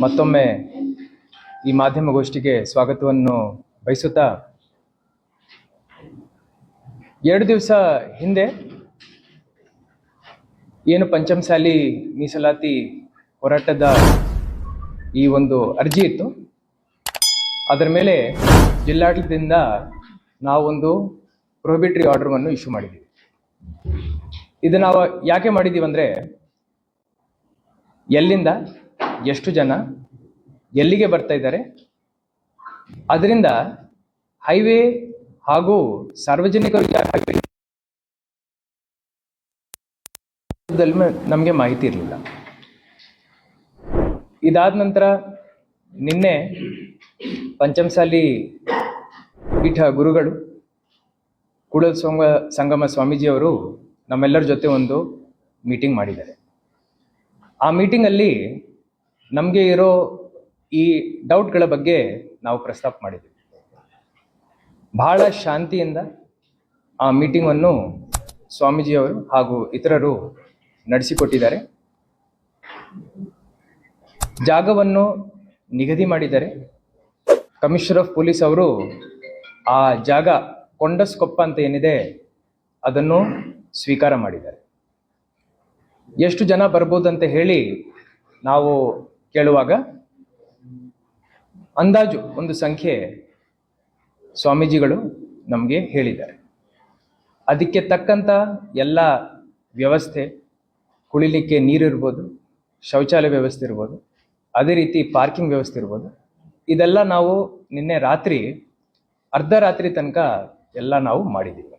ಮತ್ತೊಮ್ಮೆ ಈ ಮಾಧ್ಯಮಗೋಷ್ಠಿಗೆ ಸ್ವಾಗತವನ್ನು ಬಯಸುತ್ತಾ, 2 ದಿವಸ ಹಿಂದೆ ಏನು ಪಂಚಮಸಾಲಿ ಮೀಸಲಾತಿ ಹೋರಾಟದ ಈ ಒಂದು ಅರ್ಜಿ ಇತ್ತು, ಅದರ ಮೇಲೆ ಜಿಲ್ಲಾಡಳಿತದಿಂದ ನಾವೊಂದು ಪ್ರೊಹಿಬಿಟರಿ ಆರ್ಡರ್ವನ್ನು ಇಶ್ಯೂ ಮಾಡಿದ್ದೀವಿ. ಇದು ನಾವು ಯಾಕೆ ಮಾಡಿದ್ದೀವಿ ಅಂದರೆ, ಎಲ್ಲಿಂದ ಎಷ್ಟು ಜನ ಎಲ್ಲಿಗೆ ಬರ್ತಾ ಇದ್ದಾರೆ, ಅದರಿಂದ ಹೈವೇ ಹಾಗೂ ಸಾರ್ವಜನಿಕರಿಗೆ ನಮಗೆ ಮಾಹಿತಿ ಇರಲಿಲ್ಲ. ಇದಾದ ನಂತರ ನಿನ್ನೆ ಪಂಚಮಸಾಲಿ ಪೀಠ ಗುರುಗಳು ಕೂಡಲ ಸಂಗಮ ಸ್ವಾಮೀಜಿಯವರು ನಮ್ಮೆಲ್ಲರ ಜೊತೆ ಒಂದು ಮೀಟಿಂಗ್ ಮಾಡಿದ್ದಾರೆ. ಆ ಮೀಟಿಂಗಲ್ಲಿ ನಮಗೆ ಇರೋ ಈ ಡೌಟ್ಗಳ ಬಗ್ಗೆ ನಾವು ಪ್ರಸ್ತಾಪ ಮಾಡಿದ್ದೀವಿ. ಬಹಳ ಶಾಂತಿಯಿಂದ ಆ ಮೀಟಿಂಗನ್ನು ಸ್ವಾಮೀಜಿಯವರು ಹಾಗೂ ಇತರರು ನಡೆಸಿಕೊಟ್ಟಿದ್ದಾರೆ. ಜಾಗವನ್ನು ನಿಗದಿ ಮಾಡಿದ್ದಾರೆ. ಕಮಿಷನರ್ ಆಫ್ ಪೊಲೀಸ್ ಅವರು ಆ ಜಾಗ ಕೊಂಡಸ್ಕೊಪ್ಪ ಅಂತ ಏನಿದೆ ಅದನ್ನು ಸ್ವೀಕಾರ ಮಾಡಿದ್ದಾರೆ. ಎಷ್ಟು ಜನ ಬರ್ಬೋದಂತ ಹೇಳಿ ನಾವು ಕೇಳುವಾಗ ಅಂದಾಜು ಒಂದು ಸಂಖ್ಯೆ ಸ್ವಾಮೀಜಿಗಳು ನಮಗೆ ಹೇಳಿದ್ದಾರೆ. ಅದಕ್ಕೆ ತಕ್ಕಂಥ ಎಲ್ಲ ವ್ಯವಸ್ಥೆ, ಕುಳಿಲಿಕ್ಕೆ ನೀರಿರ್ಬೋದು, ಶೌಚಾಲಯ ವ್ಯವಸ್ಥೆ ಇರ್ಬೋದು, ಅದೇ ರೀತಿ ಪಾರ್ಕಿಂಗ್ ವ್ಯವಸ್ಥೆ ಇರ್ಬೋದು, ಇದೆಲ್ಲ ನಾವು ನಿನ್ನೆ ರಾತ್ರಿ ಅರ್ಧರಾತ್ರಿ ತನಕ ಎಲ್ಲ ನಾವು ಮಾಡಿದ್ದೀವಿ.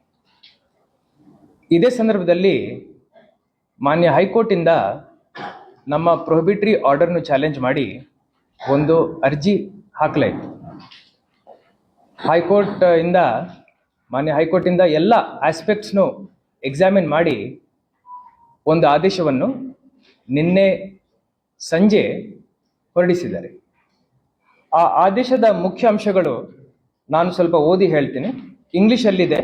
ಇದೇ ಸಂದರ್ಭದಲ್ಲಿ ಮಾನ್ಯ ಹೈಕೋರ್ಟಿಂದ ನಮ್ಮ ಪ್ರೊಹಿಬಿಟರಿ ಆರ್ಡರ್ನು ಚಾಲೆಂಜ್ ಮಾಡಿ ಒಂದು ಅರ್ಜಿ ಹಾಕಲಾಯಿತು. ಮಾನ್ಯ ಹೈಕೋರ್ಟಿಂದ ಎಲ್ಲ ಆಸ್ಪೆಕ್ಟ್ಸ್ನು ಎಕ್ಸಾಮಿನ್ ಮಾಡಿ ಒಂದು ಆದೇಶವನ್ನು ನಿನ್ನೆ ಸಂಜೆ ಹೊರಡಿಸಿದ್ದಾರೆ. ಆ ಆದೇಶದ ಮುಖ್ಯ ಅಂಶಗಳು ನಾನು ಸ್ವಲ್ಪ ಓದಿ ಹೇಳ್ತೀನಿ. ಇಂಗ್ಲಿಷಲ್ಲಿದೆ,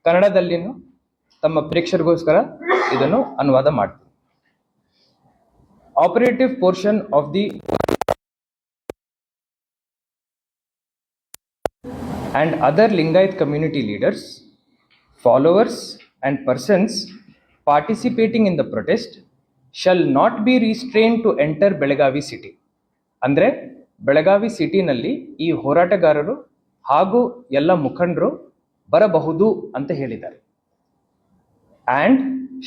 ಕನ್ನಡದಲ್ಲಿನೂ ತಮ್ಮ ಪ್ರೇಕ್ಷಕರಿಗೋಸ್ಕರ ಇದನ್ನು ಅನುವಾದ ಮಾಡ್ತೀನಿ. Operative portion of the and other Lingayat community leaders, followers and persons participating in the protest shall not be restrained to enter Belagavi city. ಅಂದರೆ ಬೆಳಗಾವಿ ಸಿಟಿನಲ್ಲಿ ಈ ಹೋರಾಟಗಾರರು ಹಾಗೂ ಎಲ್ಲ ಮುಖಂಡರು ಬರಬಹುದು ಅಂತ ಹೇಳಿದ್ದಾರೆ. and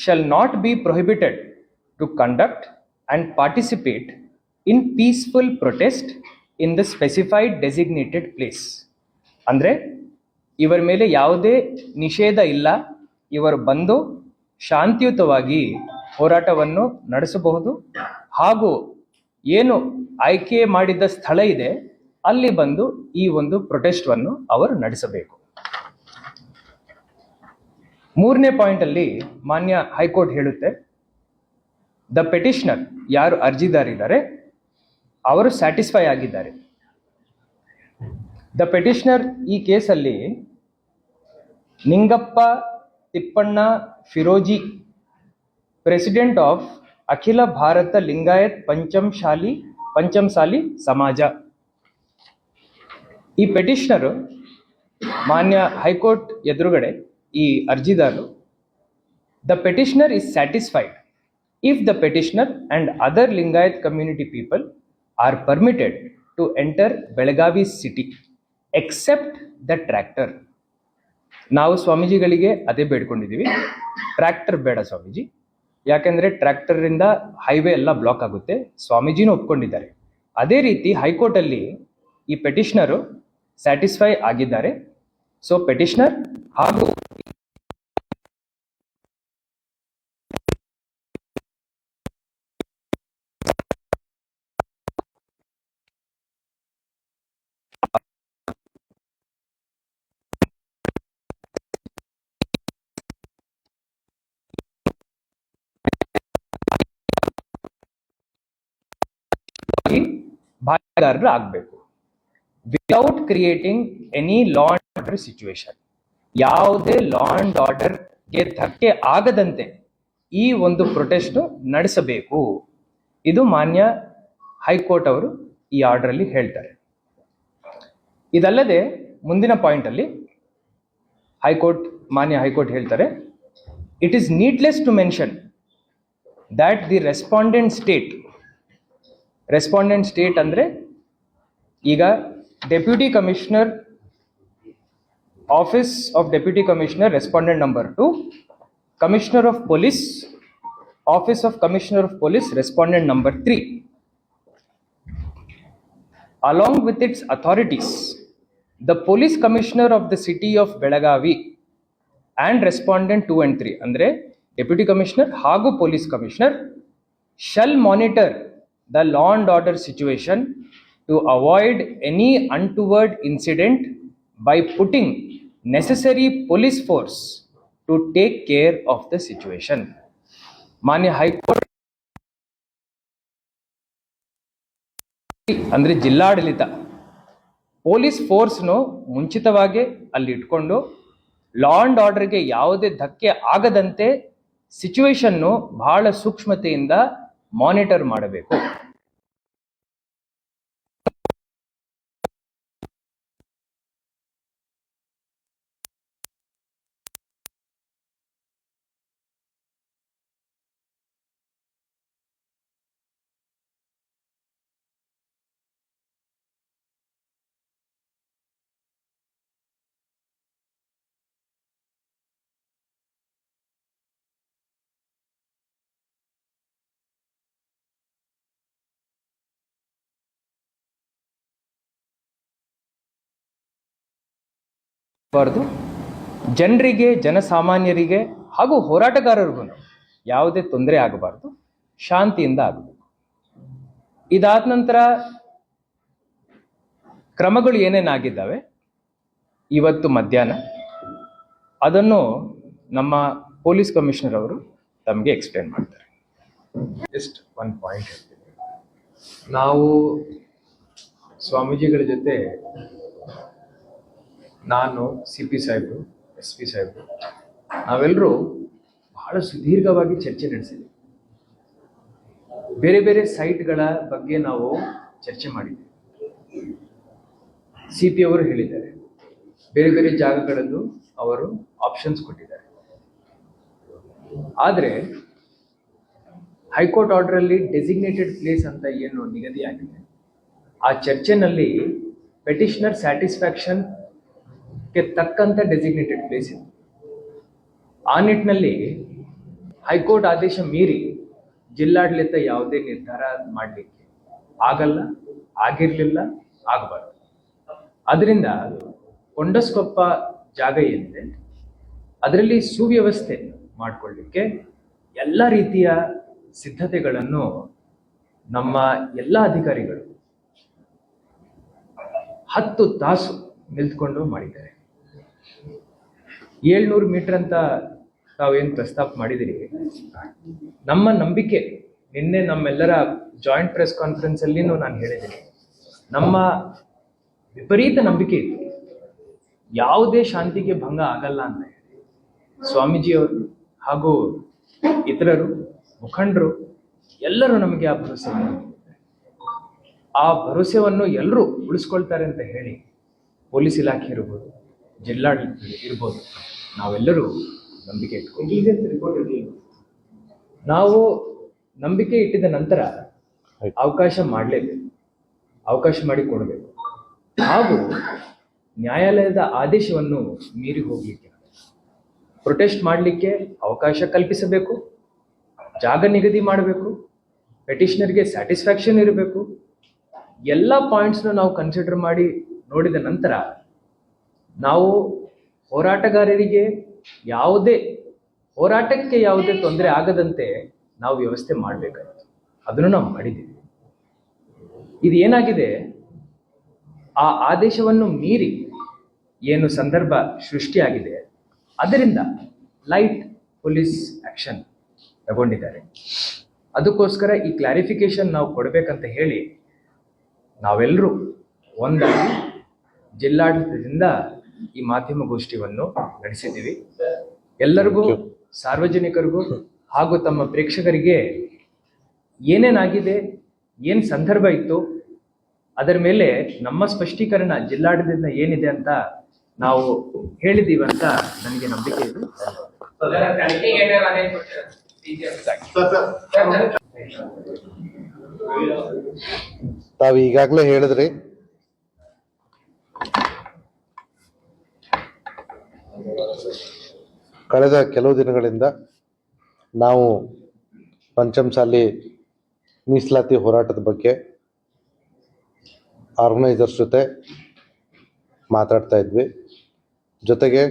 shall not be prohibited to conduct and participate in peaceful protest in the specified designated place. ಅಂದರೆ ಇವರ ಮೇಲೆ ಯಾವುದೇ ನಿಷೇಧ ಇಲ್ಲ, ಇವರು ಬಂದು ಶಾಂತಿಯುತವಾಗಿ ಹೋರಾಟವನ್ನು ನಡೆಸಬಹುದು ಹಾಗೂ ಏನು ಆಯ್ಕೆ ಮಾಡಿದ ಸ್ಥಳ ಇದೆ ಅಲ್ಲಿ ಬಂದು ಈ ಒಂದು ಪ್ರೊಟೆಸ್ಟ್ವನ್ನು ಅವರು ನಡೆಸಬೇಕು. 3ನೇ ಪಾಯಿಂಟ್ ಅಲ್ಲಿ ಮಾನ್ಯ ಹೈಕೋರ್ಟ್ ಹೇಳುತ್ತೆ, ದ ಪೆಟಿಷನರ್, ಯಾರು ಅರ್ಜಿದಾರಿದ್ದಾರೆ ಅವರು ಸ್ಯಾಟಿಸ್ಫೈ ಆಗಿದ್ದಾರೆ. ದ ಪೆಟಿಷನರ್ ಈ ಕೇಸಲ್ಲಿ ನಿಂಗಪ್ಪ ತಿಪ್ಪಣ್ಣ ಫಿರೋಜಿ, ಪ್ರೆಸಿಡೆಂಟ್ ಆಫ್ ಅಖಿಲ ಭಾರತ ಲಿಂಗಾಯತ್ ಪಂಚಮಸಾಲಿ ಸಮಾಜ. ಈ ಪೆಟಿಷನರು ಮಾನ್ಯ ಹೈಕೋರ್ಟ್ ಎದುರುಗಡೆ ಈ ಅರ್ಜಿದಾರರು, the petitioner is satisfied if the petitioner and other Lingayat community people are permitted to enter Belagavi city except the tractor. ನಾವು ಸ್ವಾಮೀಜಿಗಳಿಗೆ ಅದೇ ಬೇಡ್ಕೊಂಡಿದ್ದೀವಿ, ಟ್ರ್ಯಾಕ್ಟರ್ ಬೇಡ ಸ್ವಾಮೀಜಿ, ಯಾಕೆಂದರೆ ಟ್ರ್ಯಾಕ್ಟರಿಂದ ಹೈವೇ ಎಲ್ಲ ಬ್ಲಾಕ್ ಆಗುತ್ತೆ. ಸ್ವಾಮೀಜಿನೂ ಒಪ್ಕೊಂಡಿದ್ದಾರೆ. ಅದೇ ರೀತಿ ಹೈಕೋರ್ಟಲ್ಲಿ ಈ ಪೆಟಿಷನರು ಸ್ಯಾಟಿಸ್ಫೈ ಆಗಿದ್ದಾರೆ. ಸೊ ಪೆಟಿಷನರ್ ಹಾಗೂ ಭಾಗಿದಾರರು ಆಗಬೇಕು without creating any law and order situation. ಯಾವುದೇ ಲಾ ಅಂಡ್ ಆರ್ಡರ್ಗೆ ಧಕ್ಕೆ ಆಗದಂತೆ ಈ ಒಂದು ಪ್ರೊಟೆಸ್ಟ್ ನಡೆಸಬೇಕು. ಇದು ಮಾನ್ಯ ಹೈಕೋರ್ಟ್ ಅವರು ಈ ಆರ್ಡರ್ ಅಲ್ಲಿ ಹೇಳ್ತಾರೆ. ಇದಲ್ಲದೆ ಮುಂದಿನ ಪಾಯಿಂಟ್ ಅಲ್ಲಿ ಮಾನ್ಯ ಹೈಕೋರ್ಟ್ ಹೇಳ್ತಾರೆ, it is needless to mention that the respondent state ಅಂದ್ರೆ ಈಗ deputy commissioner, office of deputy commissioner respondent number 2, commissioner of police, office of commissioner of police respondent number 3, along with its authorities, the police commissioner of the city of Belagavi and respondent 2 and 3 ಅಂದ್ರೆ deputy commissioner ಹಾಗೂ police commissioner shall monitor the law and order situation to avoid any untoward incident by putting necessary police force to take care of the situation. ಮಾನ್ಯ high court ಅಂದ್ರೆ ಜಿಲ್ಲಾಡಳಿತ police ಫೋರ್ಸ್ನು ಮುಂಚಿತವಾಗಿ ಅಲ್ಲಿ ಇಟ್ಕೊಂಡು law and ಆರ್ಡರ್ಗೆ ಯಾವುದೇ ಧಕ್ಕೆ ಆಗದಂತೆ ಸಿಚುವೇಶನ್ನು ಬಹಳ ಸೂಕ್ಷ್ಮತೆಯಿಂದ ಮಾನಿಟರ್ ಮಾಡಬೇಕು. ಬಾರದು ಜನರಿಗೆ, ಜನಸಾಮಾನ್ಯರಿಗೆ ಹಾಗೂ ಹೋರಾಟಗಾರರಿಗೂ ಯಾವುದೇ ತೊಂದರೆ ಆಗಬಾರ್ದು, ಶಾಂತಿಯಿಂದ ಆಗಬೇಕು. ಇದಾದ ನಂತರ ಕ್ರಮಗಳು ಏನೇನಾಗಿದ್ದಾವೆ ಇವತ್ತು ಮಧ್ಯಾಹ್ನ ಅದನ್ನು ನಮ್ಮ ಪೊಲೀಸ್ ಕಮಿಷನರ್ ಅವರು ತಮಗೆ ಎಕ್ಸ್ಪ್ಲೇನ್ ಮಾಡ್ತಾರೆ. ಜಸ್ಟ್ ಒನ್ ಪಾಯಿಂಟ್ ಹೇಳ್ತೀನಿ. ನಾವು ಸ್ವಾಮೀಜಿಗಳ ಜೊತೆ, ನಾನು, CP ಸಾಹೇಬರು, SP ಸಾಹೇಬರು, ನಾವೆಲ್ಲರೂ ಬಹಳ ಸುದೀರ್ಘವಾಗಿ ಚರ್ಚೆ ನಡೆಸಿದ್ವಿ. ಬೇರೆ ಬೇರೆ ಸೈಟ್ಗಳ ಬಗ್ಗೆ ನಾವು ಚರ್ಚೆ ಮಾಡಿದ್ವಿ. CP ಅವರು ಹೇಳಿದ್ದಾರೆ, ಬೇರೆ ಬೇರೆ ಜಾಗಗಳಲ್ಲೂ ಅವರು ಆಪ್ಷನ್ಸ್ ಕೊಟ್ಟಿದ್ದಾರೆ. ಆದರೆ ಹೈಕೋರ್ಟ್ ಆರ್ಡರ್ ಅಲ್ಲಿ ಡೆಸಿಗ್ನೇಟೆಡ್ ಪ್ಲೇಸ್ ಅಂತ ಏನು ನಿಗದಿಯಾಗಿದೆ, ಆ ಚರ್ಚೆನಲ್ಲಿ ಪೆಟಿಷನರ್ ಸ್ಯಾಟಿಸ್ಫ್ಯಾಕ್ಷನ್ ಗೆ ತಕ್ಕಂತ ಡೆಸಿಗ್ನೇಟೆಡ್ ಪ್ಲೇಸ್ ಇದೆ. ಆ ನಿಟ್ಟಿನಲ್ಲಿ ಹೈಕೋರ್ಟ್ ಆದೇಶ ಮೀರಿ ಜಿಲ್ಲಾಡಳಿತ ಯಾವುದೇ ನಿರ್ಧಾರ ಮಾಡಲಿಕ್ಕೆ ಆಗಲ್ಲ, ಆಗಿರ್ಲಿಲ್ಲ, ಆಗಬಾರ್ದು. ಅದರಿಂದ ಕೊಂಡಸ್ಕೊಪ್ಪ ಜಾಗ ಏನಿದೆ ಅದರಲ್ಲಿ ಸುವ್ಯವಸ್ಥೆ ಮಾಡಿಕೊಳ್ಳಿಕ್ಕೆ ಎಲ್ಲ ರೀತಿಯ ಸಿದ್ಧತೆಗಳನ್ನು ನಮ್ಮ ಎಲ್ಲ ಅಧಿಕಾರಿಗಳು 10 ತಾಸು ನಿಲ್ತ್ಕೊಂಡು ಮಾಡಿದ್ದಾರೆ. 700 ಮೀಟರ್ ಅಂತ ತಾವೇನು ಪ್ರಸ್ತಾಪ ಮಾಡಿದಿರಿ, ನಮ್ಮ ನಂಬಿಕೆ, ನಿನ್ನೆ ನಮ್ಮೆಲ್ಲರ ಜಾಯಿಂಟ್ ಪ್ರೆಸ್ ಕಾನ್ಫರೆನ್ಸ್ ಅಲ್ಲಿನೂ ನಾನು ಹೇಳಿದ್ದೀನಿ, ನಮ್ಮ ವಿಪರೀತ ನಂಬಿಕೆ ಇತ್ತು ಯಾವುದೇ ಶಾಂತಿಗೆ ಭಂಗ ಆಗಲ್ಲ ಅಂತ ಹೇಳಿ. ಸ್ವಾಮೀಜಿಯವರು ಹಾಗೂ ಇತರರು, ಮುಖಂಡರು ಎಲ್ಲರೂ ನಮಗೆ ಆ ಭರವಸೆ ನೀಡಿದ್ದಾರೆ. ಆ ಭರವಸೆಯನ್ನು ಎಲ್ಲರೂ ಉಳಿಸ್ಕೊಳ್ತಾರೆ ಅಂತ ಹೇಳಿ ಪೊಲೀಸ್ ಇಲಾಖೆ ಇರ್ಬೋದು, ಜಿಲ್ಲಾಡಳಿತ ಇರ್ಬೋದು, ನಾವೆಲ್ಲರೂ ನಂಬಿಕೆ ಇಟ್ಕೊಂಡು ನಾವು ನಂಬಿಕೆ ಇಟ್ಟಿದ ನಂತರ ಅವಕಾಶ ಮಾಡಲೇಬೇಕು, ಅವಕಾಶ ಮಾಡಿ ಕೊಡಬೇಕು. ಹಾಗೂ ನ್ಯಾಯಾಲಯದ ಆದೇಶವನ್ನು ಮೀರಿ ಹೋಗ್ಲಿಕ್ಕೆ, ಪ್ರೊಟೆಸ್ಟ್ ಮಾಡಲಿಕ್ಕೆ ಅವಕಾಶ ಕಲ್ಪಿಸಬೇಕು, ಜಾಗ ನಿಗದಿ ಮಾಡಬೇಕು, ಪೆಟಿಷನರ್ಗೆ ಸ್ಯಾಟಿಸ್ಫ್ಯಾಕ್ಷನ್ ಇರಬೇಕು. ಎಲ್ಲ ಪಾಯಿಂಟ್ಸ್ನ ನಾವು ಕನ್ಸಿಡರ್ ಮಾಡಿ ನೋಡಿದ ನಂತರ ನಾವು ಹೋರಾಟಗಾರರಿಗೆ ಹೋರಾಟಕ್ಕೆ ಯಾವುದೇ ತೊಂದರೆ ಆಗದಂತೆ ನಾವು ವ್ಯವಸ್ಥೆ ಮಾಡಬೇಕಾಗಿತ್ತು. ಅದನ್ನು ನಾವು ಮಾಡಿದ್ದೀವಿ. ಇದು ಏನಾಗಿದೆ, ಆ ಆದೇಶವನ್ನು ಮೀರಿ ಏನು ಸಂದರ್ಭ ಸೃಷ್ಟಿಯಾಗಿದೆ, ಅದರಿಂದ ಲೈಟ್ ಪೊಲೀಸ್ ಆಕ್ಷನ್ ತಗೊಂಡಿದ್ದಾರೆ. ಅದಕ್ಕೋಸ್ಕರ ಈ ಕ್ಲಾರಿಫಿಕೇಶನ್ ನಾವು ಕೊಡಬೇಕಂತ ಹೇಳಿ ನಾವೆಲ್ಲರೂ ಒಂದಾಗಿ ಜಿಲ್ಲಾಡಳಿತದಿಂದ ಈ ಮಾಧ್ಯಮ ಗೋಷ್ಠಿಯನ್ನು ನಡೆಸಿದ್ದೀವಿ. ಎಲ್ಲರಿಗೂ, ಸಾರ್ವಜನಿಕರಿಗೂ ಹಾಗೂ ತಮ್ಮ ಪ್ರೇಕ್ಷಕರಿಗೆ ಏನೇನಾಗಿದೆ, ಏನು ಸಂದರ್ಭ ಇತ್ತು, ಅದರ ಮೇಲೆ ನಮ್ಮ ಸ್ಪಷ್ಟೀಕರಣ ಜಿಲ್ಲಾಡಳಿತದಿಂದ ಏನಿದೆ ಅಂತ ನಾವು ಹೇಳಿದ್ದೀವಿ ಅಂತ ನನಗೆ ನಂಬಿಕೆ ಇದೆ. ತಾವು ಈಗಾಗಲೇ ಹೇಳಿದ್ರಿ, ಕಳೆದ ಕೆಲವು ದಿನಗಳಿಂದ ನಾವು ಪಂಚಮಸಾಲಿ ಮೀಸಲಾತಿ ಹೋರಾಟದ ಬಗ್ಗೆ ಆರ್ಗನೈಸರ್ಸ್ ಜೊತೆ ಮಾತಾಡ್ತಾ ಇದ್ವಿ. ಜೊತೆಗೆ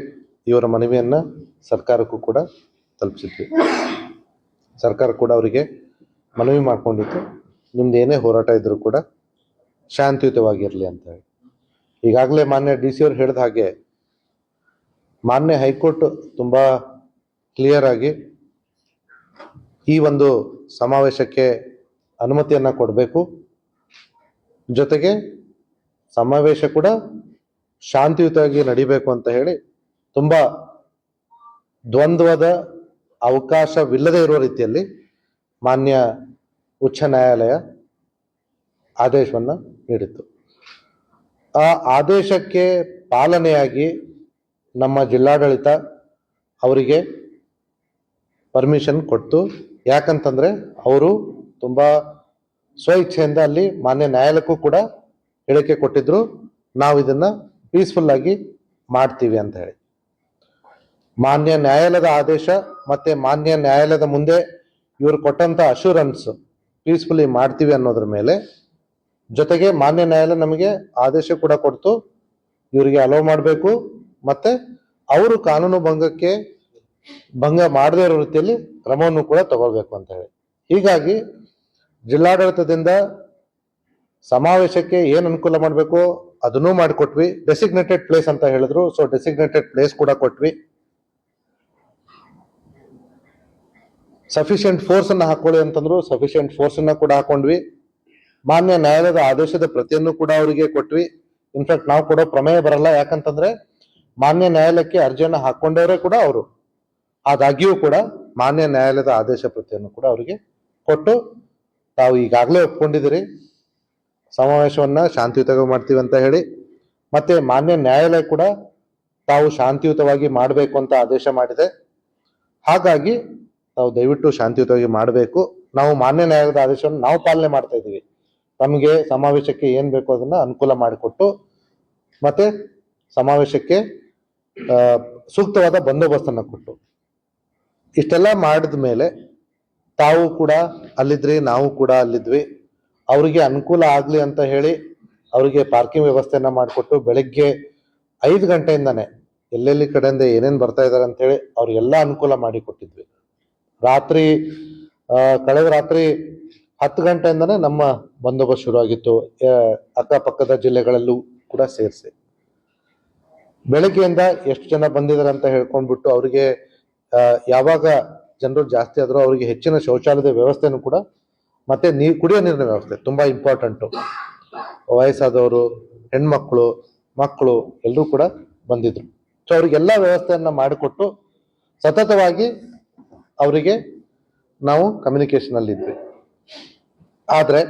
ಇವರ ಮನವಿಯನ್ನು ಸರ್ಕಾರಕ್ಕೂ ಕೂಡ ತಲುಪಿಸಿದ್ವಿ. ಸರ್ಕಾರ ಕೂಡ ಅವರಿಗೆ ಮನವಿ ಮಾಡಿಕೊಂಡಿತ್ತು, ನಿಮ್ದು ಏನೇ ಹೋರಾಟ ಇದ್ದರೂ ಕೂಡ ಶಾಂತಿಯುತವಾಗಿರಲಿ ಅಂತ ಹೇಳಿ. ಈಗಾಗಲೇ ಮಾನ್ಯ ಡಿ ಸಿ ಅವರು ಹೇಳಿದ ಹಾಗೆ ಮಾನ್ಯ ಹೈಕೋರ್ಟ್ ತುಂಬ ಕ್ಲಿಯರ್ ಆಗಿ ಈ ಒಂದು ಸಮಾವೇಶಕ್ಕೆ ಅನುಮತಿಯನ್ನು ಕೊಡಬೇಕು, ಜೊತೆಗೆ ಸಮಾವೇಶ ಕೂಡ ಶಾಂತಿಯುತವಾಗಿ ನಡಿಬೇಕು ಅಂತ ಹೇಳಿ ತುಂಬ ದ್ವಂದ್ವದ ಅವಕಾಶವಿಲ್ಲದೆ ಇರುವ ರೀತಿಯಲ್ಲಿ ಮಾನ್ಯ ಉಚ್ಚ ನ್ಯಾಯಾಲಯ ಆದೇಶವನ್ನು ನೀಡಿತ್ತು. ಆ ಆದೇಶಕ್ಕೆ ಪಾಲನೆಯಾಗಿ ನಮ್ಮ ಜಿಲ್ಲಾಡಳಿತ ಅವರಿಗೆ ಪರ್ಮಿಷನ್ ಕೊಟ್ಟು, ಯಾಕಂತಂದರೆ ಅವರು ತುಂಬ ಸ್ವಇಚ್ಛೆಯಿಂದ ಅಲ್ಲಿ ಮಾನ್ಯ ನ್ಯಾಯಾಲಯಕ್ಕೂ ಕೂಡ ಹೇಳಿಕೆ ಕೊಟ್ಟಿದ್ರು, ನಾವು ಇದನ್ನು ಪೀಸ್ಫುಲ್ ಆಗಿ ಮಾಡ್ತೀವಿ ಅಂತ ಹೇಳಿ. ಮಾನ್ಯ ನ್ಯಾಯಾಲಯದ ಆದೇಶ ಮತ್ತು ಮಾನ್ಯ ನ್ಯಾಯಾಲಯದ ಮುಂದೆ ಇವರು ಕೊಟ್ಟಂಥ ಅಶ್ಯೂರೆನ್ಸ್ ಪೀಸ್ಫುಲಿ ಮಾಡ್ತೀವಿ ಅನ್ನೋದ್ರ ಮೇಲೆ, ಜೊತೆಗೆ ಮಾನ್ಯ ನ್ಯಾಯಾಲಯ ನಮಗೆ ಆದೇಶ ಕೂಡ ಕೊಡ್ತು, ಇವರಿಗೆ ಅಲೋ ಮಾಡಬೇಕು ಮತ್ತು ಅವರು ಕಾನೂನು ಭಂಗ ಮಾಡದೇ ಇರೋ ರೀತಿಯಲ್ಲಿ ಕ್ರಮವನ್ನು ಕೂಡ ತಗೊಳ್ಬೇಕು ಅಂತ ಹೇಳಿ. ಹೀಗಾಗಿ ಜಿಲ್ಲಾಡಳಿತದಿಂದ ಸಮಾವೇಶಕ್ಕೆ ಏನು ಅನುಕೂಲ ಮಾಡಬೇಕು ಅದನ್ನೂ ಮಾಡಿಕೊಟ್ವಿ. ಡೆಸಿಗ್ನೇಟೆಡ್ ಪ್ಲೇಸ್ ಅಂತ ಹೇಳಿದ್ರು, ಸೊ ಡೆಸಿಗ್ನೇಟೆಡ್ ಪ್ಲೇಸ್ ಕೂಡ ಕೊಟ್ವಿ. ಸಫಿಷಿಯಂಟ್ ಫೋರ್ಸ್ ಅನ್ನು ಹಾಕೊಳ್ಳಿ ಅಂತಂದ್ರು, ಸಫಿಷಿಯಂಟ್ ಫೋರ್ಸ್ ಅನ್ನ ಕೂಡ ಹಾಕೊಂಡ್ವಿ. ಮಾನ್ಯ ನ್ಯಾಯಾಲಯದ ಆದೇಶದ ಪ್ರತಿಯನ್ನು ಕೂಡ ಅವರಿಗೆ ಕೊಟ್ವಿ. ಇನ್ಫ್ಯಾಕ್ಟ್ ನಾವು ಕೊಡೋ ಪ್ರಮೇಯ ಬರಲ್ಲ, ಯಾಕಂತಂದ್ರೆ ಮಾನ್ಯ ನ್ಯಾಯಾಲಯಕ್ಕೆ ಅರ್ಜಿಯನ್ನು ಹಾಕೊಂಡವರೇ ಕೂಡ ಅವರು. ಆದಾಗ್ಯೂ ಕೂಡ ಮಾನ್ಯ ನ್ಯಾಯಾಲಯದ ಆದೇಶ ಪ್ರತಿಯನ್ನು ಕೂಡ ಅವರಿಗೆ ಕೊಟ್ಟು, ತಾವು ಈಗಾಗಲೇ ಒಪ್ಕೊಂಡಿದ್ದೀರಿ ಸಮಾವೇಶವನ್ನ ಶಾಂತಿಯುತವಾಗಿ ಮಾಡ್ತೀವಿ ಅಂತ ಹೇಳಿ, ಮತ್ತೆ ಮಾನ್ಯ ನ್ಯಾಯಾಲಯ ಕೂಡ ತಾವು ಶಾಂತಿಯುತವಾಗಿ ಮಾಡಬೇಕು ಅಂತ ಆದೇಶ ಮಾಡಿದೆ. ಹಾಗಾಗಿ ತಾವು ದಯವಿಟ್ಟು ಶಾಂತಿಯುತವಾಗಿ ಮಾಡಬೇಕು. ನಾವು ಮಾನ್ಯ ನ್ಯಾಯಾಲಯದ ಆದೇಶವನ್ನು ನಾವು ಪಾಲನೆ ಮಾಡ್ತಾ ಇದ್ದೀವಿ. ತಮಗೆ ಸಮಾವೇಶಕ್ಕೆ ಏನು ಬೇಕೋ ಅದನ್ನ ಅನುಕೂಲ ಮಾಡಿಕೊಟ್ಟು, ಮತ್ತೆ ಸಮಾವೇಶಕ್ಕೆ ಸೂಕ್ತವಾದ ಬಂದೋಬಸ್ತನ್ನು ಕೊಟ್ಟು, ಇಷ್ಟೆಲ್ಲ ಮಾಡಿದ ಮೇಲೆ ತಾವು ಕೂಡ ಅಲ್ಲಿದ್ರಿ, ನಾವು ಕೂಡ ಅಲ್ಲಿದ್ವಿ. ಅವರಿಗೆ ಅನುಕೂಲ ಆಗಲಿ ಅಂತ ಹೇಳಿ ಅವರಿಗೆ ಪಾರ್ಕಿಂಗ್ ವ್ಯವಸ್ಥೆಯನ್ನ ಮಾಡಿಕೊಟ್ಟು, ಬೆಳಗ್ಗೆ 5 ಗಂಟೆಯಿಂದಾನೆ ಎಲ್ಲೆಲ್ಲಿ ಕಡೆಯಿಂದ ಏನೇನು ಬರ್ತಾ ಇದ್ದಾರೆ ಅಂತ ಹೇಳಿ ಅವ್ರಿಗೆಲ್ಲ ಅನುಕೂಲ ಮಾಡಿ ಕೊಟ್ಟಿದ್ವಿ. ಕಳೆದ ರಾತ್ರಿ 10 ಗಂಟೆಯಿಂದಾನೆ ನಮ್ಮ ಬಂದೋಬಸ್ತ್ ಶುರು ಆಗಿತ್ತು, ಅಕ್ಕಪಕ್ಕದ ಜಿಲ್ಲೆಗಳಲ್ಲೂ ಕೂಡ ಸೇರಿಸಿ. ಬೆಳಗ್ಗೆಯಿಂದ ಎಷ್ಟು ಜನ ಬಂದಿದ್ದಾರೆ ಅಂತ ಹೇಳ್ಕೊಂಡ್ಬಿಟ್ಟು ಅವರಿಗೆ ಯಾವಾಗ ಜನರು ಜಾಸ್ತಿ ಆದರೂ ಅವರಿಗೆ ಹೆಚ್ಚಿನ ಶೌಚಾಲಯದ ವ್ಯವಸ್ಥೆನೂ ಕೂಡ, ಮತ್ತೆ ಕುಡಿಯೋ ನೀರಿನ ವ್ಯವಸ್ಥೆ ತುಂಬಾ ಇಂಪಾರ್ಟೆಂಟು. ವಯಸ್ಸಾದವರು, ಹೆಣ್ಮಕ್ಳು, ಮಕ್ಕಳು ಎಲ್ಲರೂ ಕೂಡ ಬಂದಿದ್ರು. ಸೊ ಅವರಿಗೆಲ್ಲ ವ್ಯವಸ್ಥೆಯನ್ನ ಮಾಡಿಕೊಟ್ಟು ಸತತವಾಗಿ ಅವರಿಗೆ ನಾವು ಕಮ್ಯುನಿಕೇಶನ್ ಅಲ್ಲಿ ಇದ್ವಿ. ಆದ್ರೆ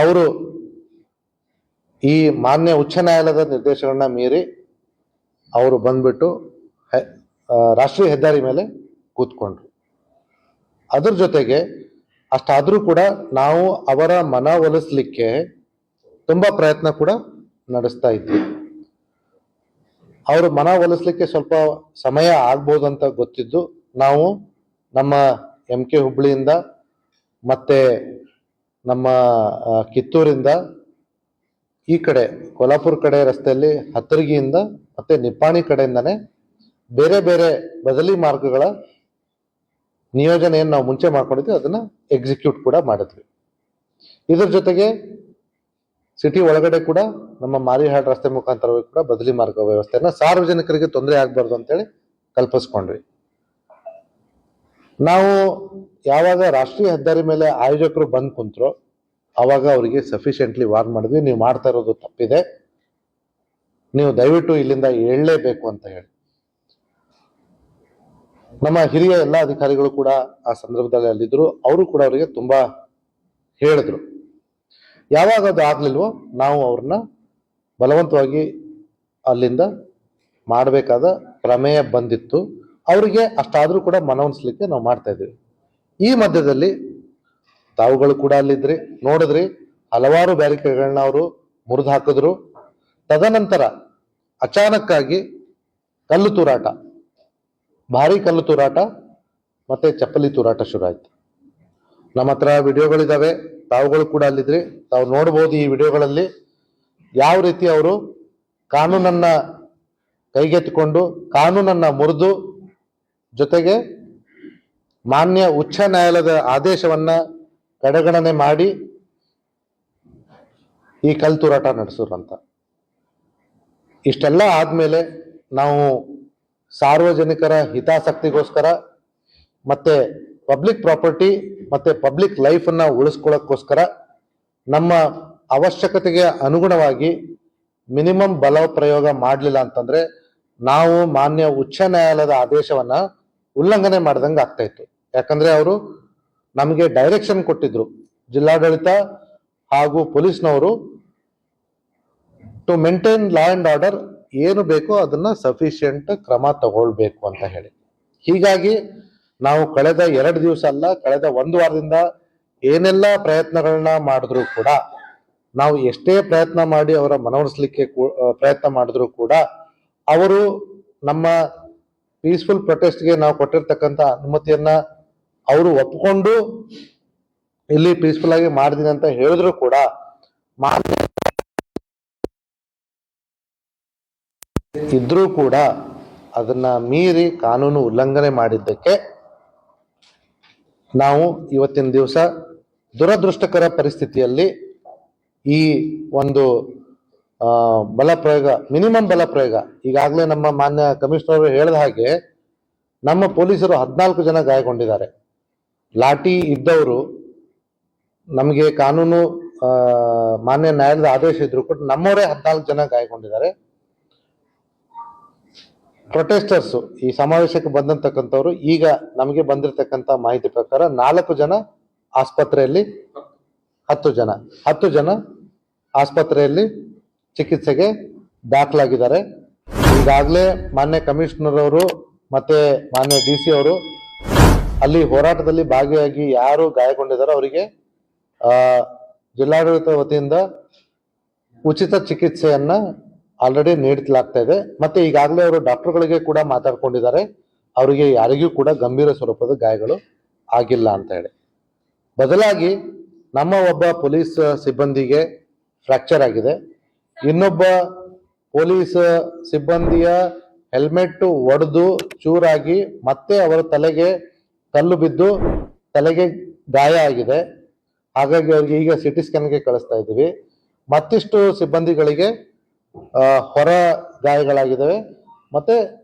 ಅವರು ಈ ಮಾನ್ಯ ಉಚ್ಚ ನ್ಯಾಯಾಲಯದ ನಿರ್ದೇಶನಗಳನ್ನ ಮೀರಿ ಅವರು ಬಂದ್ಬಿಟ್ಟು ರಾಷ್ಟ್ರೀಯ ಹೆದ್ದಾರಿ ಮೇಲೆ ಕೂತ್ಕೊಂಡ್ರು. ಅದ್ರ ಜೊತೆಗೆ ಅಷ್ಟಾದ್ರೂ ಕೂಡ ನಾವು ಅವರ ಮನವೊಲಿಸ್ಲಿಕ್ಕೆ ತುಂಬಾ ಪ್ರಯತ್ನ ಕೂಡ ನಡೆಸ್ತಾ ಇದ್ವಿ. ಅವರು ಮನವೊಲಿಸ್ಲಿಕ್ಕೆ ಸ್ವಲ್ಪ ಸಮಯ ಆಗ್ಬೋದು ಅಂತ ಗೊತ್ತಿದ್ದು ನಾವು ನಮ್ಮ MK ಹುಬ್ಳಿಯಿಂದ ಮತ್ತೆ ನಮ್ಮ ಕಿತ್ತೂರಿಂದ ಈ ಕಡೆ ಕೊಲ್ಹಾಪುರ ಕಡೆ ರಸ್ತೆಯಲ್ಲಿ ಹತ್ತರ್ಗಿಯಿಂದ ಮತ್ತೆ ನಿಪ್ಪಾಣಿ ಕಡೆಯಿಂದಾನೆ ಬೇರೆ ಬೇರೆ ಬದಲಿ ಮಾರ್ಗಗಳ ನಿಯೋಜನೆಯನ್ನು ನಾವು ಮುಂಚೆ ಮಾಡ್ಕೊಂಡಿದ್ವಿ, ಅದನ್ನ ಎಕ್ಸಿಕ್ಯೂಟ್ ಕೂಡ ಮಾಡಿದ್ವಿ. ಇದ್ರ ಜೊತೆಗೆ ಸಿಟಿ ಒಳಗಡೆ ಕೂಡ ನಮ್ಮ ಮಾರಿಹಾಳ್ ರಸ್ತೆ ಮುಖಾಂತರವಾಗಿ ಕೂಡ ಬದಲಿ ಮಾರ್ಗ ವ್ಯವಸ್ಥೆಯನ್ನ ಸಾರ್ವಜನಿಕರಿಗೆ ತೊಂದರೆ ಆಗ್ಬಾರ್ದು ಅಂತೇಳಿ ಕಲ್ಪಿಸ್ಕೊಂಡ್ವಿ. ನಾವು ಯಾವಾಗ ರಾಷ್ಟ್ರೀಯ ಹೆದ್ದಾರಿ ಮೇಲೆ ಆಯೋಜಕರು ಬಂದ್ ಕುಂತ್ರು ಅವಾಗ ಅವರಿಗೆ ಸಫಿಷಿಯೆಂಟ್ಲಿ ವಾರ್ನ್ ಮಾಡಿದ್ವಿ, ನೀವು ಮಾಡ್ತಾ ಇರೋದು ತಪ್ಪಿದೆ, ನೀವು ದಯವಿಟ್ಟು ಇಲ್ಲಿಂದ ಏಳಲೇಬೇಕು ಅಂತ ಹೇಳಿ. ನಮ್ಮ ಹಿರಿಯ ಎಲ್ಲ ಅಧಿಕಾರಿಗಳು ಕೂಡ ಆ ಸಂದರ್ಭದಲ್ಲಿ ಅಲ್ಲಿದ್ರು, ಅವರು ಕೂಡ ಅವರಿಗೆ ತುಂಬಾ ಹೇಳಿದ್ರು. ಯಾವಾಗ ಅದು ಆಗ್ಲಿಲ್ವೋ ನಾವು ಅವ್ರನ್ನ ಬಲವಂತವಾಗಿ ಅಲ್ಲಿಂದ ಮಾಡಬೇಕಾದ ಪ್ರಮೇಯ ಬಂದಿತ್ತು. ಅವರಿಗೆ ಅಷ್ಟಾದ್ರೂ ಕೂಡ ಮನವೊಲಿಸ್ಲಿಕ್ಕೆ ನಾವು ಮಾಡ್ತಾ ಇದ್ದೀವಿ. ಈ ಮಧ್ಯದಲ್ಲಿ ತಾವುಗಳು ಕೂಡ ಅಲ್ಲಿದ್ರಿ, ನೋಡಿದ್ರಿ, ಹಲವಾರು ಬ್ಯಾರಿಕೇಡ್ಗಳನ್ನ ಅವರು ಮುರಿದು ಹಾಕಿದ್ರು. ತದನಂತರ ಅಚಾನಕ್ಕಾಗಿ ಕಲ್ಲು ತೂರಾಟ, ಭಾರಿ ಕಲ್ಲು ತೂರಾಟ ಮತ್ತೆ ಚಪ್ಪಲಿ ತೂರಾಟ ಶುರು ಆಯ್ತು. ನಮ್ಮ ಹತ್ರ ವಿಡಿಯೋಗಳಿದಾವೆ, ತಾವುಗಳು ಕೂಡ ಅಲ್ಲಿದ್ರಿ, ತಾವು ನೋಡ್ಬೋದು ಈ ವಿಡಿಯೋಗಳಲ್ಲಿ ಯಾವ ರೀತಿ ಅವರು ಕಾನೂನನ್ನ ಕೈಗೆತ್ತಿಕೊಂಡು ಕಾನೂನನ್ನ ಮುರಿದು, ಜೊತೆಗೆ ಮಾನ್ಯ ಉಚ್ಚ ನ್ಯಾಯಾಲಯದ ಆದೇಶವನ್ನ ಕಡೆಗಣನೆ ಮಾಡಿ ಈ ಕಲ್ಲು ತೂರಾಟ ನಡೆಸೋರು ಅಂತ. ಇಷ್ಟೆಲ್ಲ ಆದ್ಮೇಲೆ ನಾವು ಸಾರ್ವಜನಿಕರ ಹಿತಾಸಕ್ತಿಗೋಸ್ಕರ ಮತ್ತೆ ಪಬ್ಲಿಕ್ ಪ್ರಾಪರ್ಟಿ ಮತ್ತೆ ಪಬ್ಲಿಕ್ ಲೈಫ್ ಅನ್ನ ಉಳಿಸ್ಕೊಳ್ಳೋಕ್ಕೋಸ್ಕರ ನಮ್ಮ ಅವಶ್ಯಕತೆಗೆ ಅನುಗುಣವಾಗಿ ಮಿನಿಮಮ್ ಬಲ ಪ್ರಯೋಗ ಮಾಡಲಿಲ್ಲ ಅಂತಂದ್ರೆ ನಾವು ಮಾನ್ಯ ಉಚ್ಚ ನ್ಯಾಯಾಲಯದ ಆದೇಶವನ್ನ ಉಲ್ಲಂಘನೆ ಮಾಡ್ದಂಗೆ ಆಗ್ತಾ ಇತ್ತು. ಯಾಕಂದ್ರೆ ಅವರು ನಮಗೆ ಡೈರೆಕ್ಷನ್ ಕೊಟ್ಟಿದ್ರು, ಜಿಲ್ಲಾಡಳಿತ ಹಾಗೂ ಪೊಲೀಸ್ನವರು, to maintain law and order ಏನು ಬೇಕೋ ಅದನ್ನ ಸಫಿಶಿಯಂಟ್ ಕ್ರಮ ತಗೊಳ್ಬೇಕು ಅಂತ ಹೇಳಿ. ಹೀಗಾಗಿ ನಾವು ಕಳೆದ 2 ದಿವಸ ಅಲ್ಲ, ಕಳೆದ 1 ವಾರದಿಂದ ಏನೆಲ್ಲ ಪ್ರಯತ್ನಗಳನ್ನ ಮಾಡಿದ್ರು ಕೂಡ, ನಾವು ಎಷ್ಟೇ ಪ್ರಯತ್ನ ಮಾಡಿ ಅವರ ಮನವೊಲಿಸ್ಲಿಕ್ಕೆ ಪ್ರಯತ್ನ ಮಾಡಿದ್ರು ಕೂಡ ಅವರು ನಮ್ಮ ಪೀಸ್ಫುಲ್ ಪ್ರೊಟೆಸ್ಟ್ಗೆ ನಾವು ಕೊಟ್ಟಿರ್ತಕ್ಕಂಥ ಅನುಮತಿಯನ್ನ ಅವರು ಒಪ್ಕೊಂಡು ಇಲ್ಲಿ ಪೀಸ್ಫುಲ್ ಆಗಿ ಮಾಡಿದೀನಿ ಅಂತ ಹೇಳಿದ್ರು ಕೂಡ ಇದ್ರೂ ಕೂಡ ಅದನ್ನ ಮೀರಿ ಕಾನೂನು ಉಲ್ಲಂಘನೆ ಮಾಡಿದ್ದಕ್ಕೆ ನಾವು ಇವತ್ತಿನ ದಿವಸ ದುರದೃಷ್ಟಕರ ಪರಿಸ್ಥಿತಿಯಲ್ಲಿ ಈ ಒಂದು ಬಲ ಪ್ರಯೋಗ, ಮಿನಿಮಮ್ ಬಲ ಪ್ರಯೋಗ, ಈಗಾಗಲೇ ನಮ್ಮ ಮಾನ್ಯ ಕಮಿಷನರ್ ಹೇಳಿದ ಹಾಗೆ ನಮ್ಮ ಪೊಲೀಸರು 14 ಜನ ಗಾಯಗೊಂಡಿದ್ದಾರೆ. ಲಾಠಿ ಇದ್ದವರು ನಮಗೆ ಕಾನೂನು ಮಾನ್ಯ ನ್ಯಾಯಾಲಯದ ಆದೇಶ ಇದ್ರು ಕೂಡ ನಮ್ಮವರೇ 14 ಜನ ಗಾಯಗೊಂಡಿದ್ದಾರೆ. ಪ್ರೊಟೆಸ್ಟರ್ಸ್, ಈ ಸಮಾವೇಶಕ್ಕೆ ಬಂದಂತಕ್ಕಂಥವ್ರು, ಈಗ ನಮಗೆ ಬಂದಿರತಕ್ಕಂಥ ಮಾಹಿತಿ ಪ್ರಕಾರ 4 ಜನ ಆಸ್ಪತ್ರೆಯಲ್ಲಿ, 10 ಜನ ಆಸ್ಪತ್ರೆಯಲ್ಲಿ ಚಿಕಿತ್ಸೆಗೆ ದಾಖಲಾಗಿದ್ದಾರೆ. ಈಗಾಗಲೇ ಮಾನ್ಯ ಕಮಿಷನರ್ ಅವರು ಮತ್ತೆ ಮಾನ್ಯ DC ಅವರು ಅಲ್ಲಿ ಹೋರಾಟದಲ್ಲಿ ಭಾಗಿಯಾಗಿ ಯಾರು ಗಾಯಗೊಂಡಿದ್ದಾರೋ ಅವರಿಗೆ ಜಿಲ್ಲಾಡಳಿತ ವತಿಯಿಂದ ಉಚಿತ ಚಿಕಿತ್ಸೆಯನ್ನ ಆಲ್ರೆಡಿ ನೀಡಲಾಗ್ತಾ ಇದೆ. ಮತ್ತೆ ಈಗಾಗಲೇ ಅವರು ಡಾಕ್ಟರ್ಗಳಿಗೆ ಕೂಡ ಮಾತಾಡ್ಕೊಂಡಿದ್ದಾರೆ, ಅವರಿಗೆ ಯಾರಿಗೂ ಕೂಡ ಗಂಭೀರ ಸ್ವರೂಪದ ಗಾಯಗಳು ಆಗಿಲ್ಲ ಅಂತ ಹೇಳಿ. ಬದಲಾಗಿ ನಮ್ಮ ಒಬ್ಬ ಪೊಲೀಸ್ ಸಿಬ್ಬಂದಿಗೆ ಫ್ರಾಕ್ಚರ್ ಆಗಿದೆ, ಇನ್ನೊಬ್ಬ ಪೊಲೀಸ್ ಸಿಬ್ಬಂದಿಯ ಹೆಲ್ಮೆಟ್ ಒಡೆದು ಚೂರಾಗಿ ಮತ್ತೆ ಅವರ ತಲೆಗೆ ಕಲ್ಲು ಬಿದ್ದು ತಲೆಗೆ ಗಾಯ ಆಗಿದೆ. ಹಾಗಾಗಿ ಅವ್ರಿಗೆ ಈಗ CT ಸ್ಕ್ಯಾನ್ಗೆ ಕಳಿಸ್ತಾ ಇದ್ದೀವಿ. ಮತ್ತಿಷ್ಟು ಸಿಬ್ಬಂದಿಗಳಿಗೆ ಹೊರ ಗಾಯಗಳಾಗಿದ್ದಾವೆ. ಮತ್ತೆ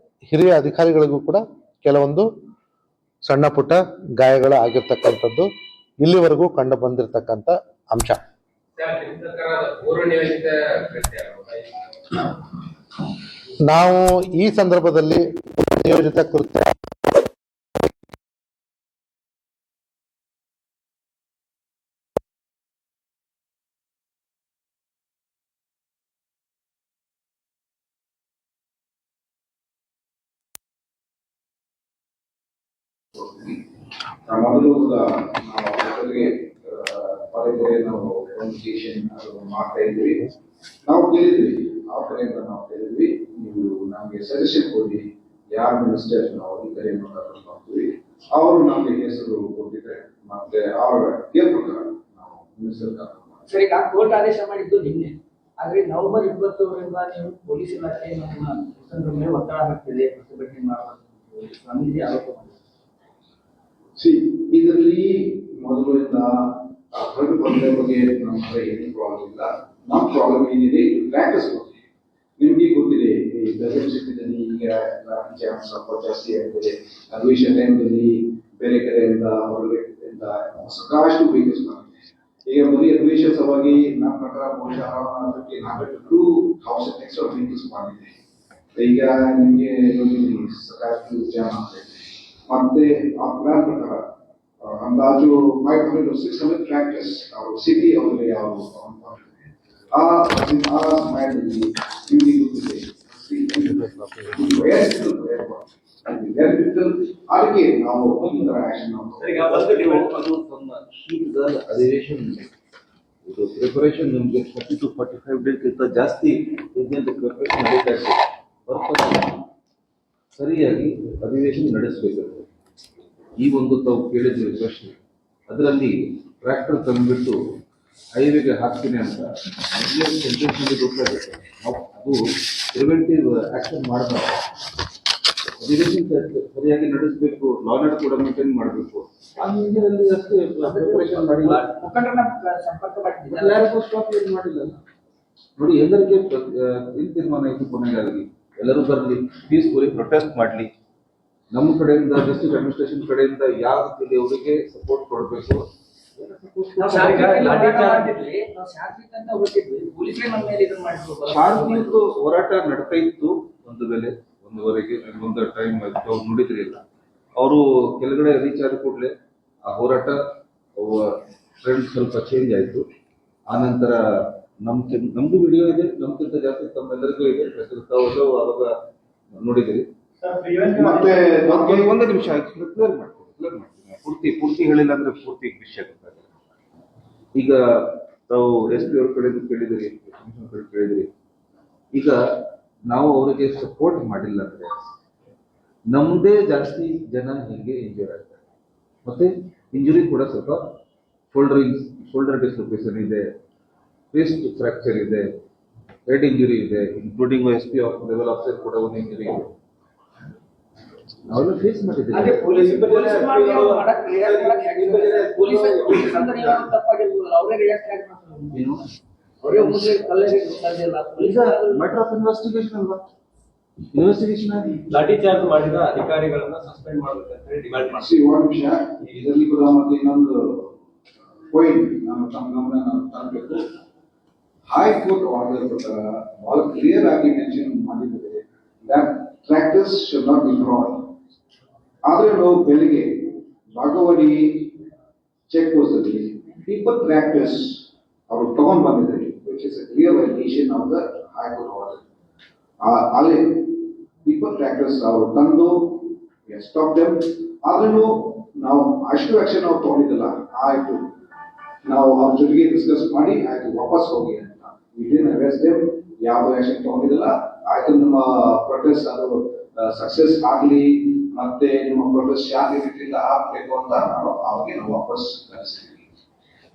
ಹಿರಿಯ ಅಧಿಕಾರಿಗಳಿಗೂ ಕೂಡ ಕೆಲವೊಂದು ಸಣ್ಣ ಪುಟ್ಟ ಗಾಯಗಳು ಆಗಿರ್ತಕ್ಕಂಥದ್ದು ಇಲ್ಲಿವರೆಗೂ ಕಂಡು ಬಂದಿರತಕ್ಕಂಥ ಅಂಶ. ನಾವು ಈ ಸಂದರ್ಭದಲ್ಲಿ ನಿಯೋಜಿತ ಕೃತ್ಯ ಮೊದಲು ಪದೇ ನಾವು ಕಮ್ಯುನಿಕೇಶನ್ ಮಾಡ್ತಾ ಇದ್ವಿ. ನಾವು ಕೇಳಿದ್ವಿ, ಆ ಕಡೆಯಿಂದ ನಾವು ಕೇಳಿದ್ವಿ, ನೀವು ನಮಗೆ ಸಜೆಷನ್ ಕೊಡಿ, ಯಾರ ಮಿನಿಸ್ಟರ್ ನಾವು ಈ ಕಡೆ ಮಾತಾಡ್ತೀವಿ. ಅವರು ನಮಗೆ ಹೆಸರು ಕೊಟ್ಟಿದ್ದಾರೆ, ಮತ್ತೆ ಅವರ ಪ್ರಕಾರ ನಾವು ಮಿನಿಸ್ಟರ್ ಸರಿ. ಈಗ ಕೋರ್ಟ್ ಆದೇಶ ಮಾಡಿದ್ದು ನಿನ್ನೆ, ಆದ್ರೆ ನವೆಂಬರ್ 20ರಿಂದ ನೀವು ಪೊಲೀಸ್ ಇಲಾಖೆ ನಮ್ಮ ಮೇಲೆ ಒತ್ತಡ ಹಾಕ್ತಿದೆ, ಪ್ರತಿಭಟನೆ ಮಾಡಬೇಕು ಸ್ವಾಮೀಜಿ ಆರೋಪ ಮಾಡಿದ್ದಾರೆ. ಇದರಲ್ಲಿ ಮೊದಲಿಂದ ಹೊರಟು ಬಂದ ಬಗ್ಗೆ ನಮ್ಮ ಹತ್ರ ಏನು ಪ್ರಾಬ್ಲಮ್ ಇಲ್ಲ. ನಮ್ಮ ಪ್ರಾಬ್ಲಮ್ ಏನಿದೆ, ಪ್ರಾಕ್ಟೀಸ್ ಗೊತ್ತಿದೆ, ನಿಮ್ಗೆ ಗೊತ್ತಿದೆ. ಈ ಗಜೆಟ್ ಸಿಟಿದಲ್ಲಿ ಈಗ ಚಾನ್ಸ್ ಸ್ವಲ್ಪ ಜಾಸ್ತಿ ಆಗ್ತದೆ. ಅಧಿವೇಶನ ಟೈಮ್ನಲ್ಲಿ ಬೇರೆ ಕಡೆಯಿಂದ ಹೊರಗಡೆಯಿಂದ ಸಾಕಷ್ಟು ವೆಹಿಕಲ್ಸ್ ಬಂದಿದೆ. ಈಗ ಬರೀ ಅಧಿವೇಶನ ಸಲುವಾಗಿ ನಮ್ಮ ಪ್ರಕಾರ ಬಹುಶಃ 2,000 ಎಕ್ಸ್ಟ್ರಾ ವೆಹಿಕಲ್ಸ್ ಬಂದಿದೆ. ಈಗ ನಿಮಗೆ ಸಾಕಷ್ಟು ಜಾಮ್ ಆಗ್ತದೆ. ಮತ್ತೆ ಆ ಪ್ಲಾನ್ ಪ್ರಕಾರ ಅಂದಾಜು 500 to 600 ಟ್ರ್ಯಾಕ್ಟರ್ಸ್ ಅವರು ಸಿಟಿ ಅವರಿಗೆ ಯಾವ ಆ ಸಮಯದಲ್ಲಿ ನಿಮಗೆ ಗೊತ್ತಿದೆ ಅದಕ್ಕೆ ನಾವು ಒಂದರ ಆಕ್ಷನ್ ಈಗ ಒಂದು ನೀವು ಅದು ತಮ್ಮ ಶೀಘ್ರ ಅಧಿವೇಶನ ಇದು ಪ್ರಿಪರೇಷನ್ ನಿಮಗೆ 30 to 45 ಡೇಸ್ ಗಿಂತ ಜಾಸ್ತಿ ಇದರಿಂದ ಪ್ರಿಪರೇಷನ್ ನಡೀತಾ ಇದೆ. ಸರಿಯಾಗಿ ಅಧಿವೇಶನ ನಡೆಸಬೇಕಾಗುತ್ತೆ. ಈ ಒಂದು ತಾವು ಕೇಳಿದ್ರಿ ಪ್ರಶ್ನೆ, ಅದರಲ್ಲಿ ಟ್ರ್ಯಾಕ್ಟರ್ ತಂದುಬಿಟ್ಟು ಹೈವೇಗೆ ಹಾಕ್ತೀನಿ ಅಂತ ಸೆಂಟೆನ್ಸ್ನಲ್ಲಿ ಗೊತ್ತಾಗುತ್ತೆ. ಅದು ಪ್ರಿವೆಂಟಿವ್ ಆಕ್ಷನ್ ಮಾಡಬಾರ್ದು. ಅಧಿವೇಶನ ಸರಿಯಾಗಿ ನಡೆಸಬೇಕು, ಲಾ ಅಂಡ್ ಕೂಡ ಮೇಂಟೈನ್ ಮಾಡಬೇಕು. ಆ ಹಿಂದಿನಲ್ಲಿ ಅಷ್ಟೇ ಪ್ರಿಪರೇಷನ್ ಮಾಡಿಲ್ಲ, ಮುಖಂಡರನ್ನ ಸಂಪರ್ಕ ಮಾಡಿದ್ದಾರೆ. ಯಾರಿಗೂ ಸ್ಟಾಪ್ ಏನು ಮಾಡಿಲ್ಲ ನೋಡಿ. ಎಲ್ಲರಿಗೆ ಏನು ತೀರ್ಮಾನ ಆಯಿತು ಕೊನೆಗಾಗಿ, ಎಲ್ಲರೂ ಬರಲಿ, ಪೀಸ್ಫುಲಿ ಪ್ರೊಟೆಸ್ಟ್ ಮಾಡಲಿ. ನಮ್ಮ ಕಡೆಯಿಂದ ಡಿಸ್ಟ್ರಿಕ್ಟ್ ಅಡ್ಮಿನಿಸ್ಟ್ರೇಷನ್ ಕಡೆಯಿಂದ ಯಾವ ರೀತಿಯಲ್ಲಿ ಅವರಿಗೆ ಸಪೋರ್ಟ್ ಕೊಡಬೇಕು. ನಾವು ಶಾಂತಿ ಅಂತ ಹೊರಟಿದ್ವಿ, ಪೊಲೀಸರೇ ನಮ್ಮ ಮೇಲೆ ಇದನ್ನ ಮಾಡಿದ್ರು. ಶಾಂತಿಯುತ ಹೋರಾಟ ನಡ್ತಾ ಇತ್ತು ಒಂದು ವೇಳೆ, ಒಂದುವರೆಗೆ ಒಂದು ಟೈಮ್ ಆಯ್ತು. ಅವ್ರು ನೋಡಿದ್ರಿಲ್ಲ, ಅವರು ಕೆಳಗಡೆ ರೀಚ್ ಆದ ಕೂಡಲೇ ಆ ಹೋರಾಟ ಟ್ರೆಂಡ್ ಸ್ವಲ್ಪ ಚೇಂಜ್ ಆಯ್ತು. ಆನಂತರ ನಮ್ದು ವಿಡಿಯೋ ಇದೆ, ನಮ್ಗಿಂತ ಜಾಸ್ತಿ ತಮ್ಮೆಲ್ಲರಿಗೂ ಇದೆ, ತಾವು ಅವಾಗ ನೋಡಿದಿರಿ. ಮತ್ತೆ ಒಂದು ನಿಮಿಷ ಕ್ಲಿಯರ್ ಮಾಡ್ತೀನಿ. ಪೂರ್ತಿ ಹೇಳಿಲ್ಲ ಅಂದ್ರೆ ಪೂರ್ತಿ ವಿಷಯ ಗೊತ್ತಾಗಲ್ಲ. ಈಗ ತಾವು SP ಅವ್ರ ಕಡೆಯಿಂದ ಕೇಳಿದಿರಿ, ಕೇಳಿದಿರಿ. ಈಗ ನಾವು ಅವರಿಗೆ ಸಪೋರ್ಟ್ ಮಾಡಿಲ್ಲ ಅಂದ್ರೆ ನಮ್ದೇ ಜಾಸ್ತಿ ಜನ ಹಿಂಗೆ ಇಂಜೂರ್ ಆಗ್ತಾರೆ. ಮತ್ತೆ ಇಂಜುರಿ ಕೂಡ ಸ್ವಲ್ಪ ಶೋಲ್ಡರ್ ಡಿಸ್ಲೊಕೇಶನ್ ಇದೆ, ರಿಸ್ಟ್ ಫ್ರಾಕ್ಚರ್ ಇದೆ, ಹೆಡ್ ಇಂಜುರಿ ಇದೆ, ಇನ್ಕ್ಲೂಡಿಂಗ್ SP ಲೆವೆಲ್ ಆಫೀಸರ್ ಕೂಡ ಒಂದು ಇಂಜುರಿ ಇದೆ. ನಾವೆಲ್ಲ ಫೇಸ್ ಅದೇ ಮಾಡಿದ್ದೀವಿ. ಪೊಲೀಸ್ ಮಾಡಿ ಅವ್ರು ಮಾಡಕ್ react ಮಾಡಕ್ ಆಗ್ತದೆ. ಪೊಲೀಸ್ ಅಂದ್ರೆ ಯಾರು ತಪ್ಪಾಗಿರ್ಬೋದು, ಅವರೇ ರಿಯಾಕ್ಟ್ ಆಗ್ತಾರೆ. ಏನು ಅವರೇ ಮುಂದೆ ಕಲ್ಲೇರಿ ಸಾಧ್ಯ ಇಲ್ಲ. ಈಗ ಮ್ಯಾಟರ್ ಆಫ್ ಇನ್ವೆಸ್ಟಿಗೇಷನ್ ಅಲ್ವಾ, ಇನ್ವೆಸ್ಟಿಗೇಷನ್ ಆಗಿ ಲಾಠಿ ಚಾರ್ಜ್ ಮಾಡಿದ ಅಧಿಕಾರಿಗಳನ್ನ ಸಸ್ಪೆಂಡ್ ಮಾಡಬೇಕಂತ ಡಿಮ್ಯಾಂಡ್ ಮಾಡಿ. ಒಂದು ನಿಮಿಷ, ಇದರಲ್ಲಿ ಕೂಡ ಮತ್ತೆ ಇನ್ನೊಂದು ಪಾಯಿಂಟ್ ನಾನು ತಮ್ಮ ಗಮನ ತರಬೇಕು. ಹೈಕೋರ್ಟ್ ಆರ್ಡರ್ ಪ್ರಕಾರ ಬಹಳ ಕ್ಲಿಯರ್ ಆಗಿ ಮೆನ್ಷನ್ ಮಾಡಿದ್ದಾರೆ that tractors should not be drawn. ಆದ್ರೆ ನಾವು ಬೆಳಿಗ್ಗೆ ಭಾಗವಡಿ ಚೆಕ್ ಪೋಸ್ಟ್ ಅಲ್ಲಿ ಪೀಪಲ್ ಟ್ರ್ಯಾಕ್ಟರ್ಸ್ ಅವರು ತಗೊಂಡ್ ಬಂದಿದ್ದಾರೆ, which is a clear violation of the High Court order. ಅಲ್ಲಿ ಪೀಪಲ್ ಟ್ರ್ಯಾಕ್ಟರ್ಸ್ ಅವರು ತಂದು ಸ್ಟಾಪ್ ದೆಮ್. ಆದ್ರೂ ನಾವು ಅಷ್ಟು ಆಕ್ಷನ್ ನಾವು ತಗೊಂಡಿದ್ದಲ್ಲ, ಆಯ್ತು ನಾವು ಅವ್ರ ಜೊತೆಗೆ ಡಿಸ್ಕಸ್ ಮಾಡಿ ಆಯ್ತು ವಾಪಸ್ ಹೋಗಿ ಅಂತ. ವಿದಿನ್ ಅರೆಸ್ಟ್ ದೆಮ್, ಯಾವ್ದು ಆಕ್ಷನ್ ತಗೊಂಡಿದ್ದಲ್ಲ. ಆಯ್ತು ನಮ್ಮ ಪ್ರೊಟೆಸ್ಟ್ ಅದು ಸಕ್ಸಸ್ ಆಗಲಿ, ಮತ್ತೆ ನಿಮ್ಮ ಪ್ರೊಟೆಸ್ಟ್ ಶಾಂತಿ ರೀತಿಯಿಂದ ಆಗ್ಬೇಕು ಅಂತ ನಾವು ಅವಾಗ ನಾವು ವಾಪಸ್ ಕಳಿಸ್ತೀವಿ.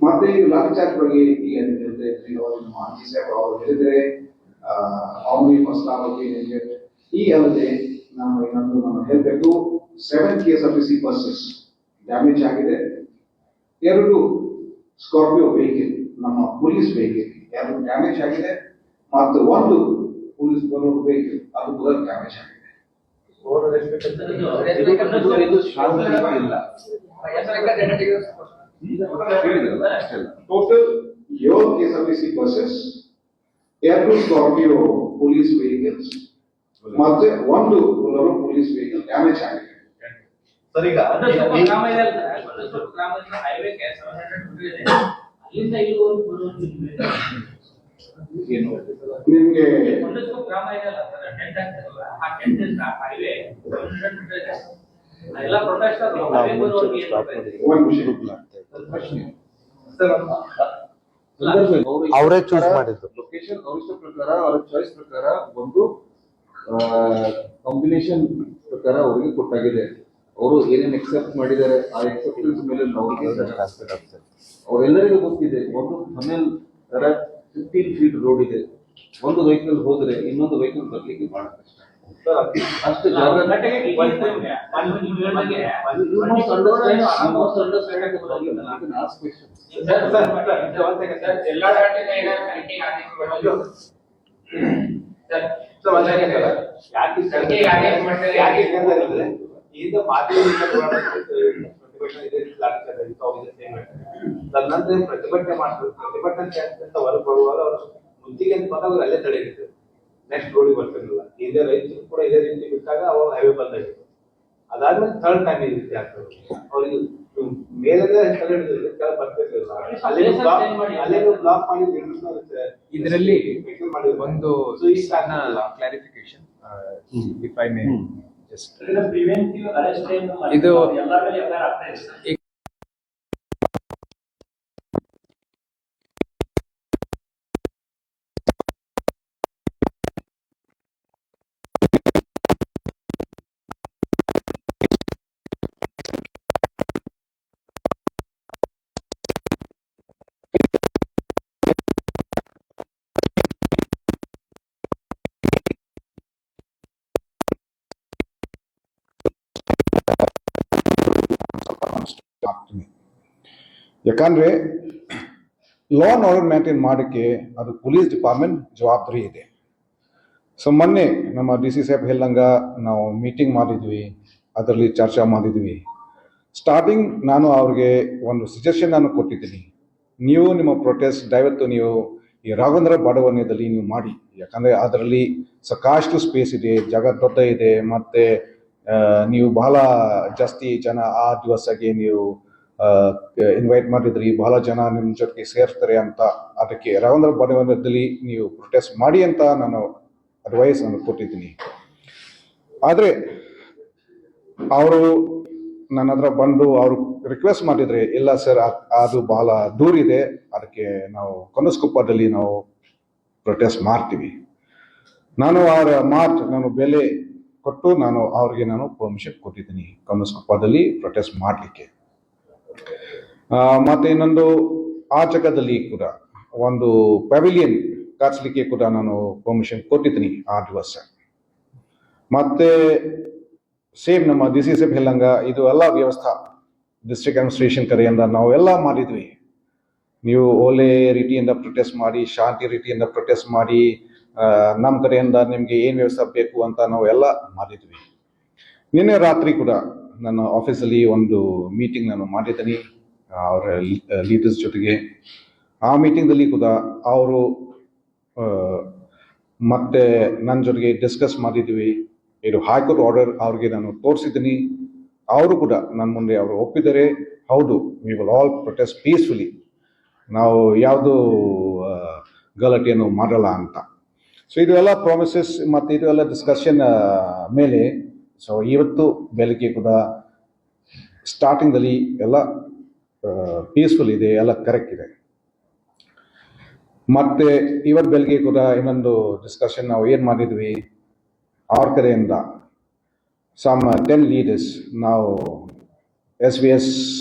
ಮತ್ತೆ ಈ ಲಾಠಿ ಚಾರ್ಜ್ ಬಗ್ಗೆ ಏನಿದೆ ನಮ್ಮ ಆಂಜಿ ಸಾಹೇಬ್ ಅವರು ಹೇಳಿದ್ರೆ ಅವನಿಗೆ ಮಸಲಾ ಬಗ್ಗೆ ಈ ಅಲ್ಲದೆ ನಾವು ಇನ್ನೊಂದು ನಾವು ಹೇಳಬೇಕು. 7 KSRTC ಬಸ್ಸಸ್ ಡ್ಯಾಮೇಜ್ ಆಗಿದೆ, 2 ಸ್ಕಾರ್ಪಿಯೋ ವೆಹಿಕಲ್ ನಮ್ಮ ಪೊಲೀಸ್ ವೆಹಿಕಲ್ 2 ಡ್ಯಾಮೇಜ್ ಆಗಿದೆ, ಮತ್ತು 1 ಪೊಲೀಸ್ ಬರೋಡ್ ವೆಹಿಕಲ್ ಅದು ಕೂಡ ಡ್ಯಾಮೇಜ್ ಆಗಿದೆ. ಇದು ಶಾಂತಿ ಇಲ್ಲ. ಹೇಳಿದ್ರಲ್ಲ ಅಷ್ಟೆಲ್ಲ. Total 7 KSRTC buses, 2 Scorpio police vehicles ಮತ್ತೆ 1 ಬೊಲೊರೋ ಪೊಲೀಸ್ ವೆಹಿಕಲ್ ಡ್ಯಾಮೇಜ್ ಆಗಿದೆ. ಸರ್, ಈಗ ಅಲ್ಲಿಂದ ಇಲ್ಲಿವರೆಗೂ ಬರುವಂತಿಲ್ಲ. ಏನು ನಿಮ್ಗೆ ಒಂದಷ್ಟು ಗ್ರಾಮ ಇದೆಯಲ್ಲ ಸರ್, ಟೆಂಟ್ ಆಗ್ತಿರಲ್ಲ, ಆ ಟೆಂಟ್ ಹೈವೇ ಎಲ್ಲ ಪ್ರೊಟೆಸ್ಟ್ ಒಂದು ವಿಷಯ ಪ್ರಶ್ನೆ ಅವರೇ ಚೂಸ್ ಮಾಡಿದ್ದು. ಲೊಕೇಶನ್ ಅವ್ರ ಇಷ್ಟ ಪ್ರಕಾರ, ಅವ್ರ ಚಾಯ್ಸ್ ಪ್ರಕಾರ ಒಂದು ಕಾಂಬಿನೇಷನ್ ಪ್ರಕಾರ ಅವರಿಗೆ ಕೊಟ್ಟಾಗಿದೆ. ಅವರು ಏನೇನು ಎಕ್ಸೆಪ್ಟ್ ಮಾಡಿದ್ದಾರೆ ಆ ಎಕ್ಸೆಪ್ಟೆನ್ಸ್ ಮೇಲೆ ಅವರೆಲ್ಲರಿಗೂ ಗೊತ್ತಿದೆ. ಒಂದು ಫನೆಲ್ ತರ 15 feet ರೋಡ್ ಇದೆ, ಒಂದು ವೆಹಿಕಲ್ ಹೋದ್ರೆ ಇನ್ನೊಂದು ವೆಹಿಕಲ್ ಬರ್ಲಿಕ್ಕೆ ಬಹಳ ಕಷ್ಟ. ಅಷ್ಟು ಜಾಗ ಈಗ ತದನಂತರ ಪ್ರತಿಭಟನೆ ಮಾಡ್ತಾರೆ. ಪ್ರತಿಭಟನೆ ಅಂತ ಹೊರಗೆ ಬರುವಾಗ ಅವರು ಮುಂಚಿಗೆ ಅಂತ ಬಂದಾಗ ಅವ್ರು ಅಲ್ಲೇ ತಡೆ ಹಿಡಿದ್ರು. ನೆಕ್ಸ್ಟ್ ರೋಡಿಗೆ ಬರ್ತಿರಲಿಲ್ಲ. ಇದೇ ರೈತರು ಕೂಡ ಇದೇ ರೀತಿ ಬಿಟ್ಟಾಗ ಅವಾಗ ಹೈವೇ ಬಂದಾಗಿತ್ತು. ಅದಾದ್ಮೇಲೆ ಥರ್ಡ್ ಟೈಮ್ ಈ ರೀತಿ ಆಗ್ತದೆ. ಅವ್ರಿಗೆ ಮೇಲೆ ತಲೆ ಹಿಡಿದಿದ್ರೆ ಕೆಳಗೆ ಬರ್ತಿರ್ಲಿಲ್ಲ. ಅಲ್ಲೇನು ಬ್ಲಾಕ್ ಮಾಡಿ ಇದರಲ್ಲಿ ಮಾಡಿದ್ರು. ಒಂದು So, ಈ ಸಣ್ಣ clarification if I may just preventive arrest ಇದು ಎಲ್ಲರ ಮೇಲೆ ಎಫ್ಐಆರ್ ಆಗ್ತಾ ಇದೆ. ಆಗ್ತೀನಿ. ಯಾಕಂದ್ರೆ ಲಾ ಅಂಡ್ ಆರ್ಡರ್ ಮೇಂಟೈನ್ ಮಾಡೋಕ್ಕೆ ಅದು ಪೊಲೀಸ್ ಡಿಪಾರ್ಟ್ಮೆಂಟ್ ಜವಾಬ್ದಾರಿ ಇದೆ. ಸೊ ಮೊನ್ನೆ ನಮ್ಮ ಡಿ ಸಿ ಸಾಹೇಬ್ ಹೇಳ್ದಂಗ ನಾವು ಮೀಟಿಂಗ್ ಮಾಡಿದ್ವಿ, ಅದರಲ್ಲಿ ಚರ್ಚೆ ಮಾಡಿದ್ವಿ. ಸ್ಟಾರ್ಟಿಂಗ್ ನಾನು ಅವ್ರಿಗೆ ಒಂದು ಸಜೆಷನ್ ನಾನು ಕೊಟ್ಟಿದ್ದೀನಿ, ನೀವು ನಿಮ್ಮ ಪ್ರೊಟೆಸ್ಟ್ ದಯವಿಟ್ಟು ನೀವು ಈ ರಾಘವೇಂದ್ರ ಬಡಾವಣೆಯಲ್ಲಿ ನೀವು ಮಾಡಿ, ಯಾಕಂದರೆ ಅದರಲ್ಲಿ ಸಾಕಷ್ಟು ಸ್ಪೇಸ್ ಇದೆ, ಜಾಗ ದೊಡ್ಡ ಇದೆ, ಮತ್ತು ನೀವು ಬಹಳ ಜಾಸ್ತಿ ಜನ ಆ ದಿವಸಗೆ ನೀವು ಇನ್ವೈಟ್ ಮಾಡಿದ್ರಿ, ಬಹಳ ಜನ ನಿಮ್ಮ ಜೊತೆಗೆ ಸೇರ್ತಾರೆ ಅಂತ. ಅದಕ್ಕೆ ರಾಘವೇಂದ್ರ ಬಡಾವಣೆಯಲ್ಲಿ ನೀವು ಪ್ರೊಟೆಸ್ಟ್ ಮಾಡಿ ಅಂತ ನಾನು ಅಡ್ವೈಸ್ ನಾನು ಕೊಟ್ಟಿದ್ದೀನಿ. ಆದರೆ ಅವರು ನನ್ನ ಹತ್ರ ಬಂದು ಅವರು ರಿಕ್ವೆಸ್ಟ್ ಮಾಡಿದರೆ, ಇಲ್ಲ ಸರ್ ಅದು ಬಹಳ ದೂರ ಇದೆ, ಅದಕ್ಕೆ ನಾವು ಕೊನಸ್ಕೊಪ್ಪದಲ್ಲಿ ನಾವು ಪ್ರೊಟೆಸ್ಟ್ ಮಾಡ್ತೀವಿ. ನಾನು ಅವರ ನಾನು ಬೆಲೆ ಕೊಟ್ಟು ನಾನು ಅವ್ರಿಗೆ ನಾನು ಪರ್ಮಿಷನ್ ಕೊಟ್ಟಿದ್ದೀನಿ ಕೊನಸ್ಕೊಪ್ಪದಲ್ಲಿ ಪ್ರೊಟೆಸ್ಟ್ ಮಾಡಲಿಕ್ಕೆ. ಮತ್ತು ಇನ್ನೊಂದು ಆ ಜಾಗದಲ್ಲಿ ಕೂಡ ಒಂದು ಪೆವಿಲಿಯನ್ ಕಟ್ಸ್ಲಿಕ್ಕೆ ಕೂಡ ನಾನು ಪರ್ಮಿಷನ್ ಕೊಟ್ಟಿದ್ದೀನಿ ಆ ದಿವಸ. ಮತ್ತೆ ಸೇಮ್ ನಮ್ಮ ಡಿ ಸಿ ಸಾಹೇಬ್ ಹೇಳಂಗ ಇದು ಎಲ್ಲ ವ್ಯವಸ್ಥೆ ಡಿಸ್ಟ್ರಿಕ್ಟ್ ಅಡ್ಮಿನಿಸ್ಟ್ರೇಷನ್ ಕಡೆಯಿಂದ ನಾವೆಲ್ಲ ಮಾಡಿದ್ವಿ. ನೀವು ಒಳ್ಳೆ ರೀತಿಯಿಂದ ಪ್ರೊಟೆಸ್ಟ್ ಮಾಡಿ, ಶಾಂತಿ ರೀತಿಯಿಂದ ಪ್ರೊಟೆಸ್ಟ್ ಮಾಡಿ, ನಮ್ಮ ಕಡೆಯಿಂದ ನಿಮಗೆ ಏನು ವ್ಯವಸ್ಥೆ ಬೇಕು ಅಂತ ನಾವು ಎಲ್ಲ ಮಾಡಿದ್ವಿ. ನಿನ್ನೆ ರಾತ್ರಿ ಕೂಡ ನನ್ನ ಆಫೀಸಲ್ಲಿ ಒಂದು ಮೀಟಿಂಗ್ ನಾನು ಮಾಡಿದ್ದೀನಿ ಅವರ ಲೀಡರ್ಸ್ ಜೊತೆಗೆ. ಆ ಮೀಟಿಂಗ್ದಲ್ಲಿ ಕೂಡ ಅವರು ಮತ್ತೆ ನನ್ನ ಜೊತೆಗೆ ಡಿಸ್ಕಸ್ ಮಾಡಿದ್ವಿ. ಇದು ಹೈಕೋರ್ಟ್ ಆರ್ಡರ್ ಅವ್ರಿಗೆ ನಾನು ತೋರಿಸಿದ್ದೀನಿ. ಅವರು ಕೂಡ ನನ್ನ ಮುಂದೆ ಅವರು ಒಪ್ಪಿದ್ದಾರೆ, ಹೌದು we will all protest peacefully, ನಾವು ಯಾವುದು ಗಲಾಟೆಯನ್ನು ಮಾಡಲ್ಲ ಅಂತ. ಸೊ ಇದು ಎಲ್ಲ ಪ್ರಾಮಿಸಸ್ ಮತ್ತು ಇದು ಎಲ್ಲ ಡಿಸ್ಕಷನ್ ಮೇಲೆ ಸೊ ಇವತ್ತು ಬೆಳಗ್ಗೆ ಕೂಡ ಸ್ಟಾರ್ಟಿಂಗಲ್ಲಿ ಎಲ್ಲ ಪೀಸ್ಫುಲ್ ಇದೆ, ಎಲ್ಲ ಕರೆಕ್ಟ್ ಇದೆ. ಮತ್ತು ಇವತ್ತು ಬೆಳಗ್ಗೆ ಕೂಡ ಇನ್ನೊಂದು ಡಿಸ್ಕಷನ್ ನಾವು ಏನು ಮಾಡಿದ್ವಿ, ಅವ್ರ ಕಡೆಯಿಂದ ಸಮ್ 10 ಲೀಡರ್ಸ್ ನಾವು SVS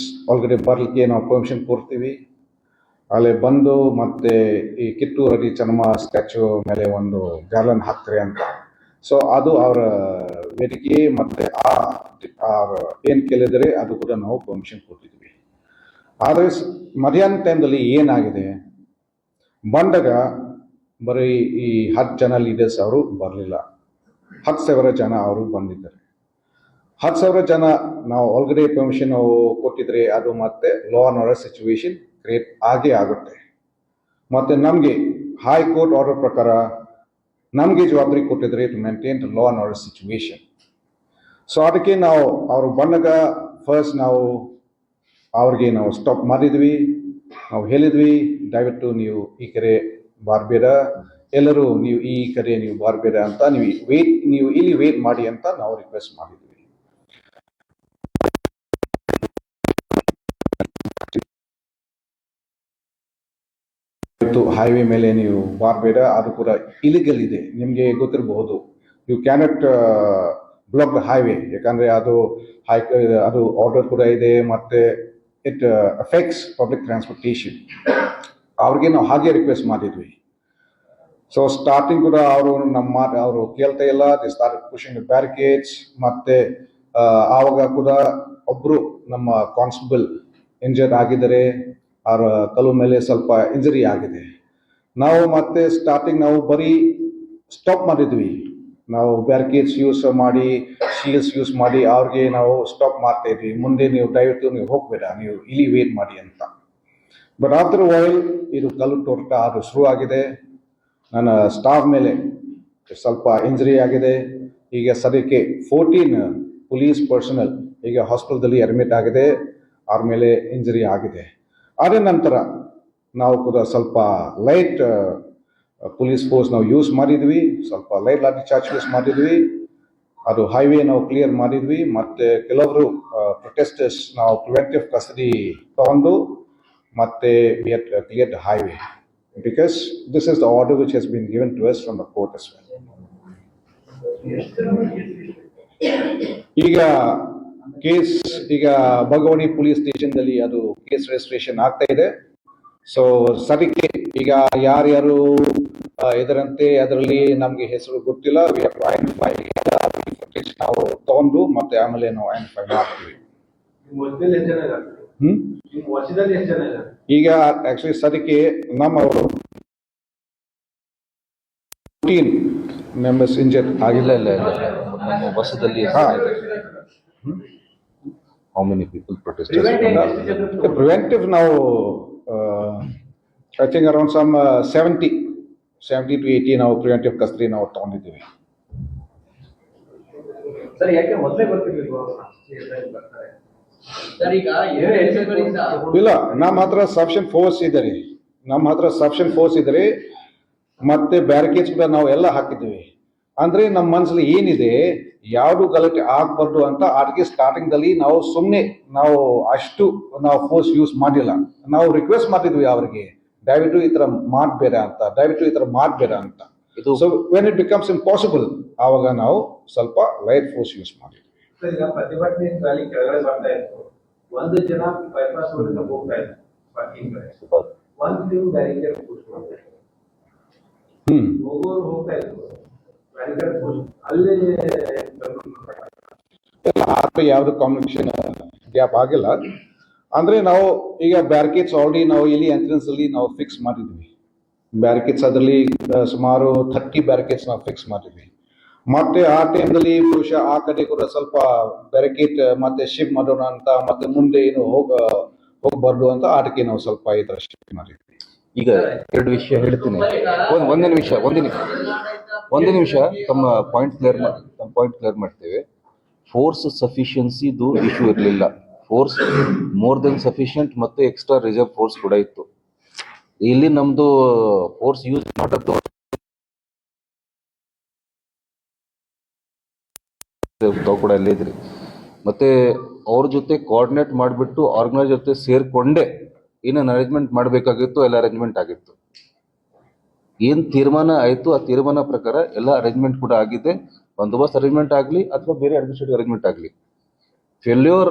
ಒಳಗಡೆ ಬರಲಿಕ್ಕೆ ನಾವು ಪರ್ಮಿಷನ್ ಕೊಡ್ತೀವಿ. ಅಲ್ಲಿ ಬಂದು ಮತ್ತು ಈ ಕಿತ್ತೂರಲ್ಲಿ ಚೆನ್ನಮ್ಮ ಸ್ಟ್ಯಾಚ್ಯೂ ಮೇಲೆ ಒಂದು ಗಾರ್ಲನ್ ಹಾಕ್ತಾರೆ ಅಂತ. ಸೊ ಅದು ಅವರ ವೇದಿಕೆ ಮತ್ತು ಏನು ಕೇಳಿದರೆ ಅದು ಕೂಡ ನಾವು ಪರ್ಮಿಷನ್ ಕೊಟ್ಟಿದ್ವಿ. ಆದರೆ ಮಧ್ಯಾಹ್ನ ಟೈಮ್ದಲ್ಲಿ ಏನಾಗಿದೆ, ಬಂದಾಗ ಬರೀ ಈ 10 ಜನ ಲೀಡರ್ಸ್ ಅವರು ಬರಲಿಲ್ಲ, 10,000 ಜನ ಅವರು ಬಂದಿದ್ದಾರೆ. 10,000 ಜನ ನಾವು ಒಳಗಡೆ ಪರ್ಮಿಷನ್ ನಾವು ಕೊಟ್ಟಿದ್ರೆ ಅದು ಮತ್ತೆ ಲಾ ಆ್ಯಂಡ್ ಆರ್ಡರ್ ಸಿಚುವೇಶನ್ ಕ್ರಿಯೇಟ್ ಆಗೇ ಆಗುತ್ತೆ. ಮತ್ತು ನಮಗೆ ಹೈಕೋರ್ಟ್ ಆರ್ಡರ್ ಪ್ರಕಾರ ನಮಗೆ ಜವಾಬ್ದಾರಿ ಕೊಟ್ಟಿದ್ರೆ to maintain the law and order situation. So ಅದಕ್ಕೆ ನಾವು ಅವರು ಬಂದಾಗ ಫಸ್ಟ್ ನಾವು ಅವ್ರಿಗೆ ನಾವು ಸ್ಟಾಪ್ ಮಾಡಿದ್ವಿ. ನಾವು ಹೇಳಿದ್ವಿ, ದಯವಿಟ್ಟು ನೀವು ಈ ಕಡೆ ಬರಬೇಡ, ಎಲ್ಲರೂ ನೀವು ಈ ಕಡೆ ನೀವು ಬರಬೇಡ ಅಂತ, ನೀವು ಇಲ್ಲಿ ವೇಟ್ ಮಾಡಿ ಅಂತ ನಾವು ರಿಕ್ವೆಸ್ಟ್ ಮಾಡಿದ್ವಿ. ಹೈವೇ ಮೇಲೆ ನೀವು ಬರಬೇಡ, ಅದು ಕೂಡ ಇಲಿಗಲ್ ಇದೆ, ನಿಮಗೆ ಗೊತ್ತಿರಬಹುದು. You cannot block the highway, ಯಾಕಂದರೆ ಅದು ಅದು ಆರ್ಡರ್ ಕೂಡ ಇದೆ, ಮತ್ತು ಇಟ್ ಅಫೆಕ್ಟ್ಸ್ ಪಬ್ಲಿಕ್ ಟ್ರಾನ್ಸ್ಪೋರ್ಟೇಷನ್. ಅವ್ರಿಗೆ ನಾವು ಹಾಗೆ ರಿಕ್ವೆಸ್ಟ್ ಮಾಡಿದ್ವಿ. ಸೊ ಸ್ಟಾರ್ಟಿಂಗ್ ಕೂಡ ಅವರು ಕೇಳ್ತಾ ಇಲ್ಲ, the start pushing the barricades. ಮತ್ತು ಆವಾಗ ಕೂಡ ಒಬ್ಬರು ನಮ್ಮ ಕಾನ್ಸ್ಟೇಬಲ್ ಇಂಜರ್ಡ್ ಆಗಿದ್ದಾರೆ, ಅವರ ಕಲ್ಲು ಮೇಲೆ ಸ್ವಲ್ಪ ಇಂಜರಿ ಆಗಿದೆ. ನಾವು ಮತ್ತೆ ಸ್ಟಾರ್ಟಿಂಗ್ ನಾವು ಬರೀ ಸ್ಟಾಪ್ ಮಾಡಿದ್ವಿ, ನಾವು ಬ್ಯಾರಿಕೇಡ್ಸ್ ಯೂಸ್ ಮಾಡಿ, ಶೀಲ್ಡ್ಸ್ ಯೂಸ್ ಮಾಡಿ ಅವ್ರಿಗೆ ನಾವು ಸ್ಟಾಪ್ ಮಾಡ್ತಾ ಇದ್ವಿ, ಮುಂದೆ ನೀವು ದಯವಿಟ್ಟು ನೀವು ಹೋಗಬೇಡ, ನೀವು ಇಲ್ಲಿ ವೇಟ್ ಮಾಡಿ ಅಂತ. ಬಟ್ ಆಫ್ಟರ್ ವೈಲ್ ಇದು ಕಲ್ಲು ತೋಟ ಅದು ಶುರು ಆಗಿದೆ. ನನ್ನ ಸ್ಟಾಫ್ ಮೇಲೆ ಸ್ವಲ್ಪ ಇಂಜರಿ ಆಗಿದೆ. ಈಗ ಸದ್ಯಕ್ಕೆ 14 ಪೊಲೀಸ್ ಪರ್ಸನಲ್ ಈಗ ಹಾಸ್ಪಿಟಲ್ದಲ್ಲಿ ಅಡ್ಮಿಟ್ ಆಗಿದೆ. ಅವ್ರ ಮೇಲೆ ಇಂಜರಿ ಆಗಿದೆ. ಅದೇ ನಂತರ ನಾವು ಕೂಡ ಸ್ವಲ್ಪ ಲೈಟ್ ಪೊಲೀಸ್ ಫೋರ್ಸ್ ನಾವು ಯೂಸ್ ಮಾಡಿದ್ವಿ, ಸ್ವಲ್ಪ ಲೈಟ್ ಲಾಠಿ ಚಾರ್ಜ್ ಯೂಸ್ ಮಾಡಿದ್ವಿ. ಅದು ಹೈವೇ ನಾವು ಕ್ಲಿಯರ್ ಮಾಡಿದ್ವಿ. ಮತ್ತೆ ಕೆಲವರು ಪ್ರೊಟೆಸ್ಟರ್ಸ್ ನಾವು ಪ್ರಿವೆಂಟಿವ್ ಕಸ್ಟಡಿ ತಗೊಂಡು ಮತ್ತೆ we had cleared the highway because this is the order which has been given to us from the court as well. ಈಗ ಕೇಸ್ ಈಗ ಭಗವಡಿ ಪೊಲೀಸ್ ಸ್ಟೇಷನ್ದಲ್ಲಿ ಅದು ಕೇಸ್ ರಿಜಿಸ್ಟ್ರೇಷನ್ ಆಗ್ತಾ ಇದೆ. ಸೊ ಸದ್ಯಕ್ಕೆ ಈಗ ಯಾರ್ಯಾರು ಇದರಂತೆ ಅದರಲ್ಲಿ ನಮ್ಗೆ ಹೆಸರು ಗೊತ್ತಿಲ್ಲ. ನಾವು ತಗೊಂಡು ಮತ್ತೆ ಆಮೇಲೆ ನಾವು ಐಡೆಂಟಿಫೈ ಮಾಡ್ತೀವಿ. ಈಗ ಆಕ್ಚುಲಿ ಸದ್ಯಕ್ಕೆ ನಮ್ಮವರು 14 ಮೆಂಬರ್ಸ್ ಇಂಜರ್ ಆಗಿಲ್ಲ. ಇಲ್ಲ ನಮ್ಮ ವರ್ಷದಲ್ಲಿ how many people protesters? Preventive ನಾವು I think around some 70 to 80 ನಾವು ಪ್ರಿವೆಂಟಿವ್ ಕಸ್ಟಡಿ ನಾವು ತಗೊಂಡಿದ್ದೀವಿ. ಸರ್ ಯಾಕೆ ಮೊದಲೇ ಬರ್ತಿರ್ಲಿಲ್ವಾ ಬರ್ತಾರೆ ಸರ್? ಈಗ ಇಲ್ಲ, ನಮ್ಮ ಹತ್ರ ಸಫಿಷಿಯಂಟ್ ಫೋರ್ಸ್ ಇದ್ದಾರೆ, ಮತ್ತೆ ಬ್ಯಾರಿಕೇಡ್ಸ್ ಕೂಡ ನಾವು ಎಲ್ಲ ಹಾಕಿದ್ದೀವಿ. ಅಂದ್ರೆ ನಮ್ಮ ಮನಸ್ಸಲ್ಲಿ ಏನಿದೆ, ಯಾವುದು ಗಲಾಟೆ ಆಗ್ಬಾರ್ದು ಅಂತ ಅದಕ್ಕೆ ಸ್ಟಾರ್ಟಿಂಗ್ ದಲ್ಲಿ ನಾವು ಸುಮ್ಮನೆ ನಾವು ಅಷ್ಟು ನಾವು ಫೋರ್ಸ್ ಯೂಸ್ ಮಾಡಿಲ್ಲ. ನಾವು ರಿಕ್ವೆಸ್ಟ್ ಮಾಡಿದ್ವಿ ಅವರಿಗೆ, ದಯವಿಟ್ಟು ಈ ತರ ಮಾಡಬೇಡ ಅಂತ. So when it becomes impossible ಆವಾಗ ನಾವು ಸ್ವಲ್ಪ ಲೈಟ್ ಫೋರ್ಸ್ ಯೂಸ್ ಮಾಡಿದ್ವಿ. ಈಗ ಪ್ರತಿಭಟನೆ ರ್ಯಾಲಿ ಕೆಳಗಡೆ ಬರ್ತಾ ಇತ್ತು, ಒಂದು ಜನ ಬೈಪಾಸ್ ರೋಡ್ ಹೋಗ್ತಾ ಇತ್ತು ಪಾರ್ಕಿಂಗ್ ಕಡೆ, ಒಂದು ನೀವು ಬ್ಯಾರಿಕೇಡ್ ಪೋಸ್ಟ್ ಮಾಡ್ತಾ ಇತ್ತು, ಹೋಗೋರು ಹೋಗ್ತಾ ಇತ್ತು ಬ್ಯಾರಿಕೇಡ್ ಪೋಸ್ಟ್ ಅಲ್ಲಿ ಯಾವ್ದು ಕಮ್ಯುನಿಕೇಶನ್ ಗ್ಯಾಪ್ ಆಗಿಲ್ಲ. ಅಂದ್ರೆ ನಾವು ಈಗ ಬ್ಯಾರಿಕೇಡ್ಸ್ ಆಲ್ರೆಡಿ ನಾವು ಇಲ್ಲಿ ಎಂಟ್ರೆನ್ಸ್ ಅಲ್ಲಿ ನಾವು ಫಿಕ್ಸ್ ಮಾಡಿದ್ವಿ. ಬ್ಯಾರಿಕೇಡ್ಸ್ ಅದರಲ್ಲಿ ಸುಮಾರು 30 ಬ್ಯಾರಿಕೇಡ್ಸ್ ನಾವು ಫಿಕ್ಸ್ ಮಾಡಿದ್ವಿ. ಮತ್ತೆ ಆ ಟೈಮ್ನಲ್ಲಿ ಬಹುಶಃ ಆ ಕಡೆ ಕೂಡ ಸ್ವಲ್ಪ ಬ್ಯಾರಿಕೇಡ್ ಮತ್ತೆ ಶಿಫ್ಟ್ ಮಾಡೋಣ ಅಂತ, ಮತ್ತೆ ಮುಂದೆ ಏನು ಹೋಗಬಾರ್ದು ಅಂತ ಅದಕ್ಕೆ ನಾವು ಸ್ವಲ್ಪ ಈ ತರ ಶಿಫ್ಟ್ ಮಾಡಿದ್ವಿ. ಈಗ 2 ವಿಷಯ ಹೇಳ್ತೀನಿ. ಒಂದೇ ನಿಮಿಷ ತಮ್ಮ ಪಾಯಿಂಟ್ ಕ್ಲಿಯರ್ ಮಾಡ್ತೇವೆ. ಫೋರ್ಸ್ ಸಫಿಷಿಯನ್ಸಿದು ಇಶ್ಯೂ ಇರಲಿಲ್ಲ. ಫೋರ್ಸ್ ಮೋರ್ ದೆನ್ ಸಫಿಷಿಯಂಟ್ ಮತ್ತು ಎಕ್ಸ್ಟ್ರಾ ರಿಸರ್ವ್ ಫೋರ್ಸ್ ಕೂಡ ಇತ್ತು. ಇಲ್ಲಿ ನಮ್ದು ಫೋರ್ಸ್ ಯೂಸ್ ಮಾಡೋದು ತಾವು ಕೂಡ ಅಲ್ಲೇ ಇದ್ರಿ. ಮತ್ತೆ ಅವ್ರ ಜೊತೆ ಕೋಆರ್ಡಿನೇಟ್ ಮಾಡಿಬಿಟ್ಟು ಆರ್ಗನೈಸ್ ಜೊತೆ ಸೇರ್ಕೊಂಡೇ ಏನೇನು ಅರೇಂಜ್ಮೆಂಟ್ ಮಾಡಬೇಕಾಗಿತ್ತು ಎಲ್ಲ ಅರೇಂಜ್ಮೆಂಟ್ ಆಗಿತ್ತು. ಏನು ತೀರ್ಮಾನ ಆಯಿತು ಆ ತೀರ್ಮಾನ ಪ್ರಕಾರ ಎಲ್ಲ ಅರೇಂಜ್ಮೆಂಟ್ ಕೂಡ ಆಗಿದೆ. ಬಂದೋಬಸ್ತ್ ಅರೇಂಜ್ಮೆಂಟ್ ಆಗಲಿ ಅಥವಾ ಬೇರೆ ಅಡ್ಮಿನಿಸ್ಟ್ರೇಟಿವ್ ಅರೇಂಜ್ಮೆಂಟ್ ಆಗಲಿ, ಫೇಲ್ಯೂರ್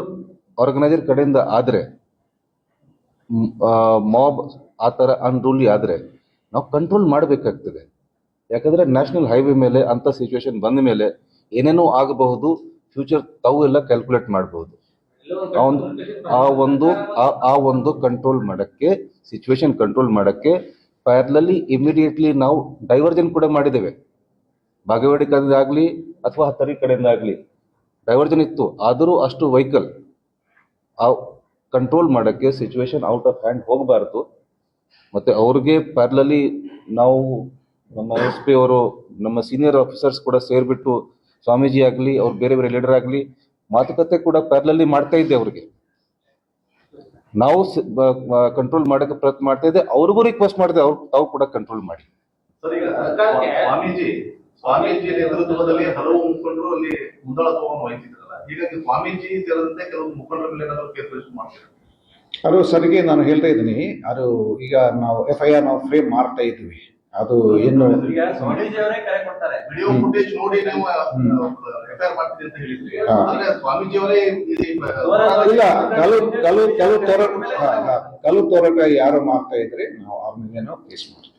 ಆರ್ಗನೈಸರ್ ಕಡೆಯಿಂದ ಆದರೆ, ಮಾಬ್ ಆ ಥರ ಅನ್ರೂಲಿ ಆದರೆ ನಾವು ಕಂಟ್ರೋಲ್ ಮಾಡಬೇಕಾಗ್ತದೆ. ಯಾಕಂದರೆ ನ್ಯಾಷನಲ್ ಹೈವೇ ಮೇಲೆ ಅಂಥ ಸಿಚುವೇಶನ್ ಬಂದ ಮೇಲೆ ಏನೇನೋ ಆಗಬಹುದು, ಫ್ಯೂಚರ್ ತಾವು ಎಲ್ಲ ಕ್ಯಾಲ್ಕುಲೇಟ್ ಮಾಡಬಹುದು. ಆ ಒಂದು ಕಂಟ್ರೋಲ್ ಮಾಡೋಕ್ಕೆ, ಸಿಚುವೇಶನ್ ಕಂಟ್ರೋಲ್ ಮಾಡೋಕ್ಕೆ ಪ್ಯಾರಲಲ್ಲಿ ಇಮಿಡಿಯೇಟ್ಲಿ ನಾವು ಡೈವರ್ಜನ್ ಕೂಡ ಮಾಡಿದ್ದೇವೆ. ಬಾಗೇವಾಡಿ ಕಡೆಯಿಂದ ಆಗಲಿ ಅಥವಾ ಹತ್ತರಿ ಕಡೆಯಿಂದ ಆಗಲಿ ಡೈವರ್ಜನ್ ಇತ್ತು. ಆದರೂ ಅಷ್ಟು ವೆಹಿಕಲ್ ಆ ಕಂಟ್ರೋಲ್ ಮಾಡೋಕ್ಕೆ ಸಿಚುವೇಶನ್ ಔಟ್ ಆಫ್ ಹ್ಯಾಂಡ್ ಹೋಗಬಾರ್ದು. ಮತ್ತು ಅವ್ರಿಗೆ ಪ್ಯಾರಲಲ್ಲಿ ನಾವು ನಮ್ಮ SP ಅವರು, ನಮ್ಮ ಸೀನಿಯರ್ ಆಫೀಸರ್ಸ್ ಕೂಡ ಸೇರಿಬಿಟ್ಟು ಸ್ವಾಮೀಜಿ ಆಗಲಿ ಅವ್ರು ಬೇರೆ ಬೇರೆ ಲೀಡರ್ ಆಗಲಿ ಮಾತುಕತೆ ಕೂಡ ಪ್ಯಾರಲಲ್ಲಿ ಮಾಡ್ತಾ ಇದ್ದೆ. ಅವ್ರಿಗೆ ನಾವು ಕಂಟ್ರೋಲ್ ಮಾಡೋಕ್ಕೆ ಪ್ರಯತ್ನ ಮಾಡ್ತಾ ಇದ್ದೆ, ಅವ್ರಿಗೂ ರಿಕ್ವೆಸ್ಟ್ ಮಾಡಿದೆ ತಾವು ಕೂಡ ಕಂಟ್ರೋಲ್ ಮಾಡಿ. ಸ್ವಾಮೀಜಿ ನೇತೃತ್ವದಲ್ಲಿ ಹಲವು ಮುಖಂಡರು ಅಲ್ಲಿ ಮುಂದಾಳತ್ವವನ್ನು ವಹಿಸಿದ್ರಲ್ಲ, ಹೀಗಾಗಿ ಸ್ವಾಮೀಜಿ ಸೇರಿದಂತೆ ಕೆಲವು ಮುಖಂಡರ ಮೇಲೆ ಏನಾದರೂ ಕೇಸ್ ರಿಜಿಸ್ಟರ್ ಮಾಡ್ತಾರೆ? ಅದು ಸರಿಗೆ ನಾನು ಹೇಳ್ತಾ ಇದ್ದೀನಿ. ಅದು ಈಗ ನಾವು FIR ನಾವು ಫ್ರೇಮ್ ಮಾಡ್ತಾ ಇದ್ವಿ. ಅದು ಏನು ವಿಡಿಯೋ ಫುಟೇಜ್ ನೋಡಿ ನೀವು FIR ಮಾಡ್ತೀರಿ ಅಂತ ಹೇಳಿದ್ರಿ, ಆದ್ರೆ ಸ್ವಾಮೀಜಿ ಅವರೇ ಇಲ್ಲ, ಕೆಲವು ತೋರಾಟ ಯಾರು ಮಾಡ್ತಾ ಇದ್ರೆ ನಾವು ಅವ್ರ ಮೇಲೆ ನಾವು ಕೇಸ್ ಮಾಡ್ತೀವಿ.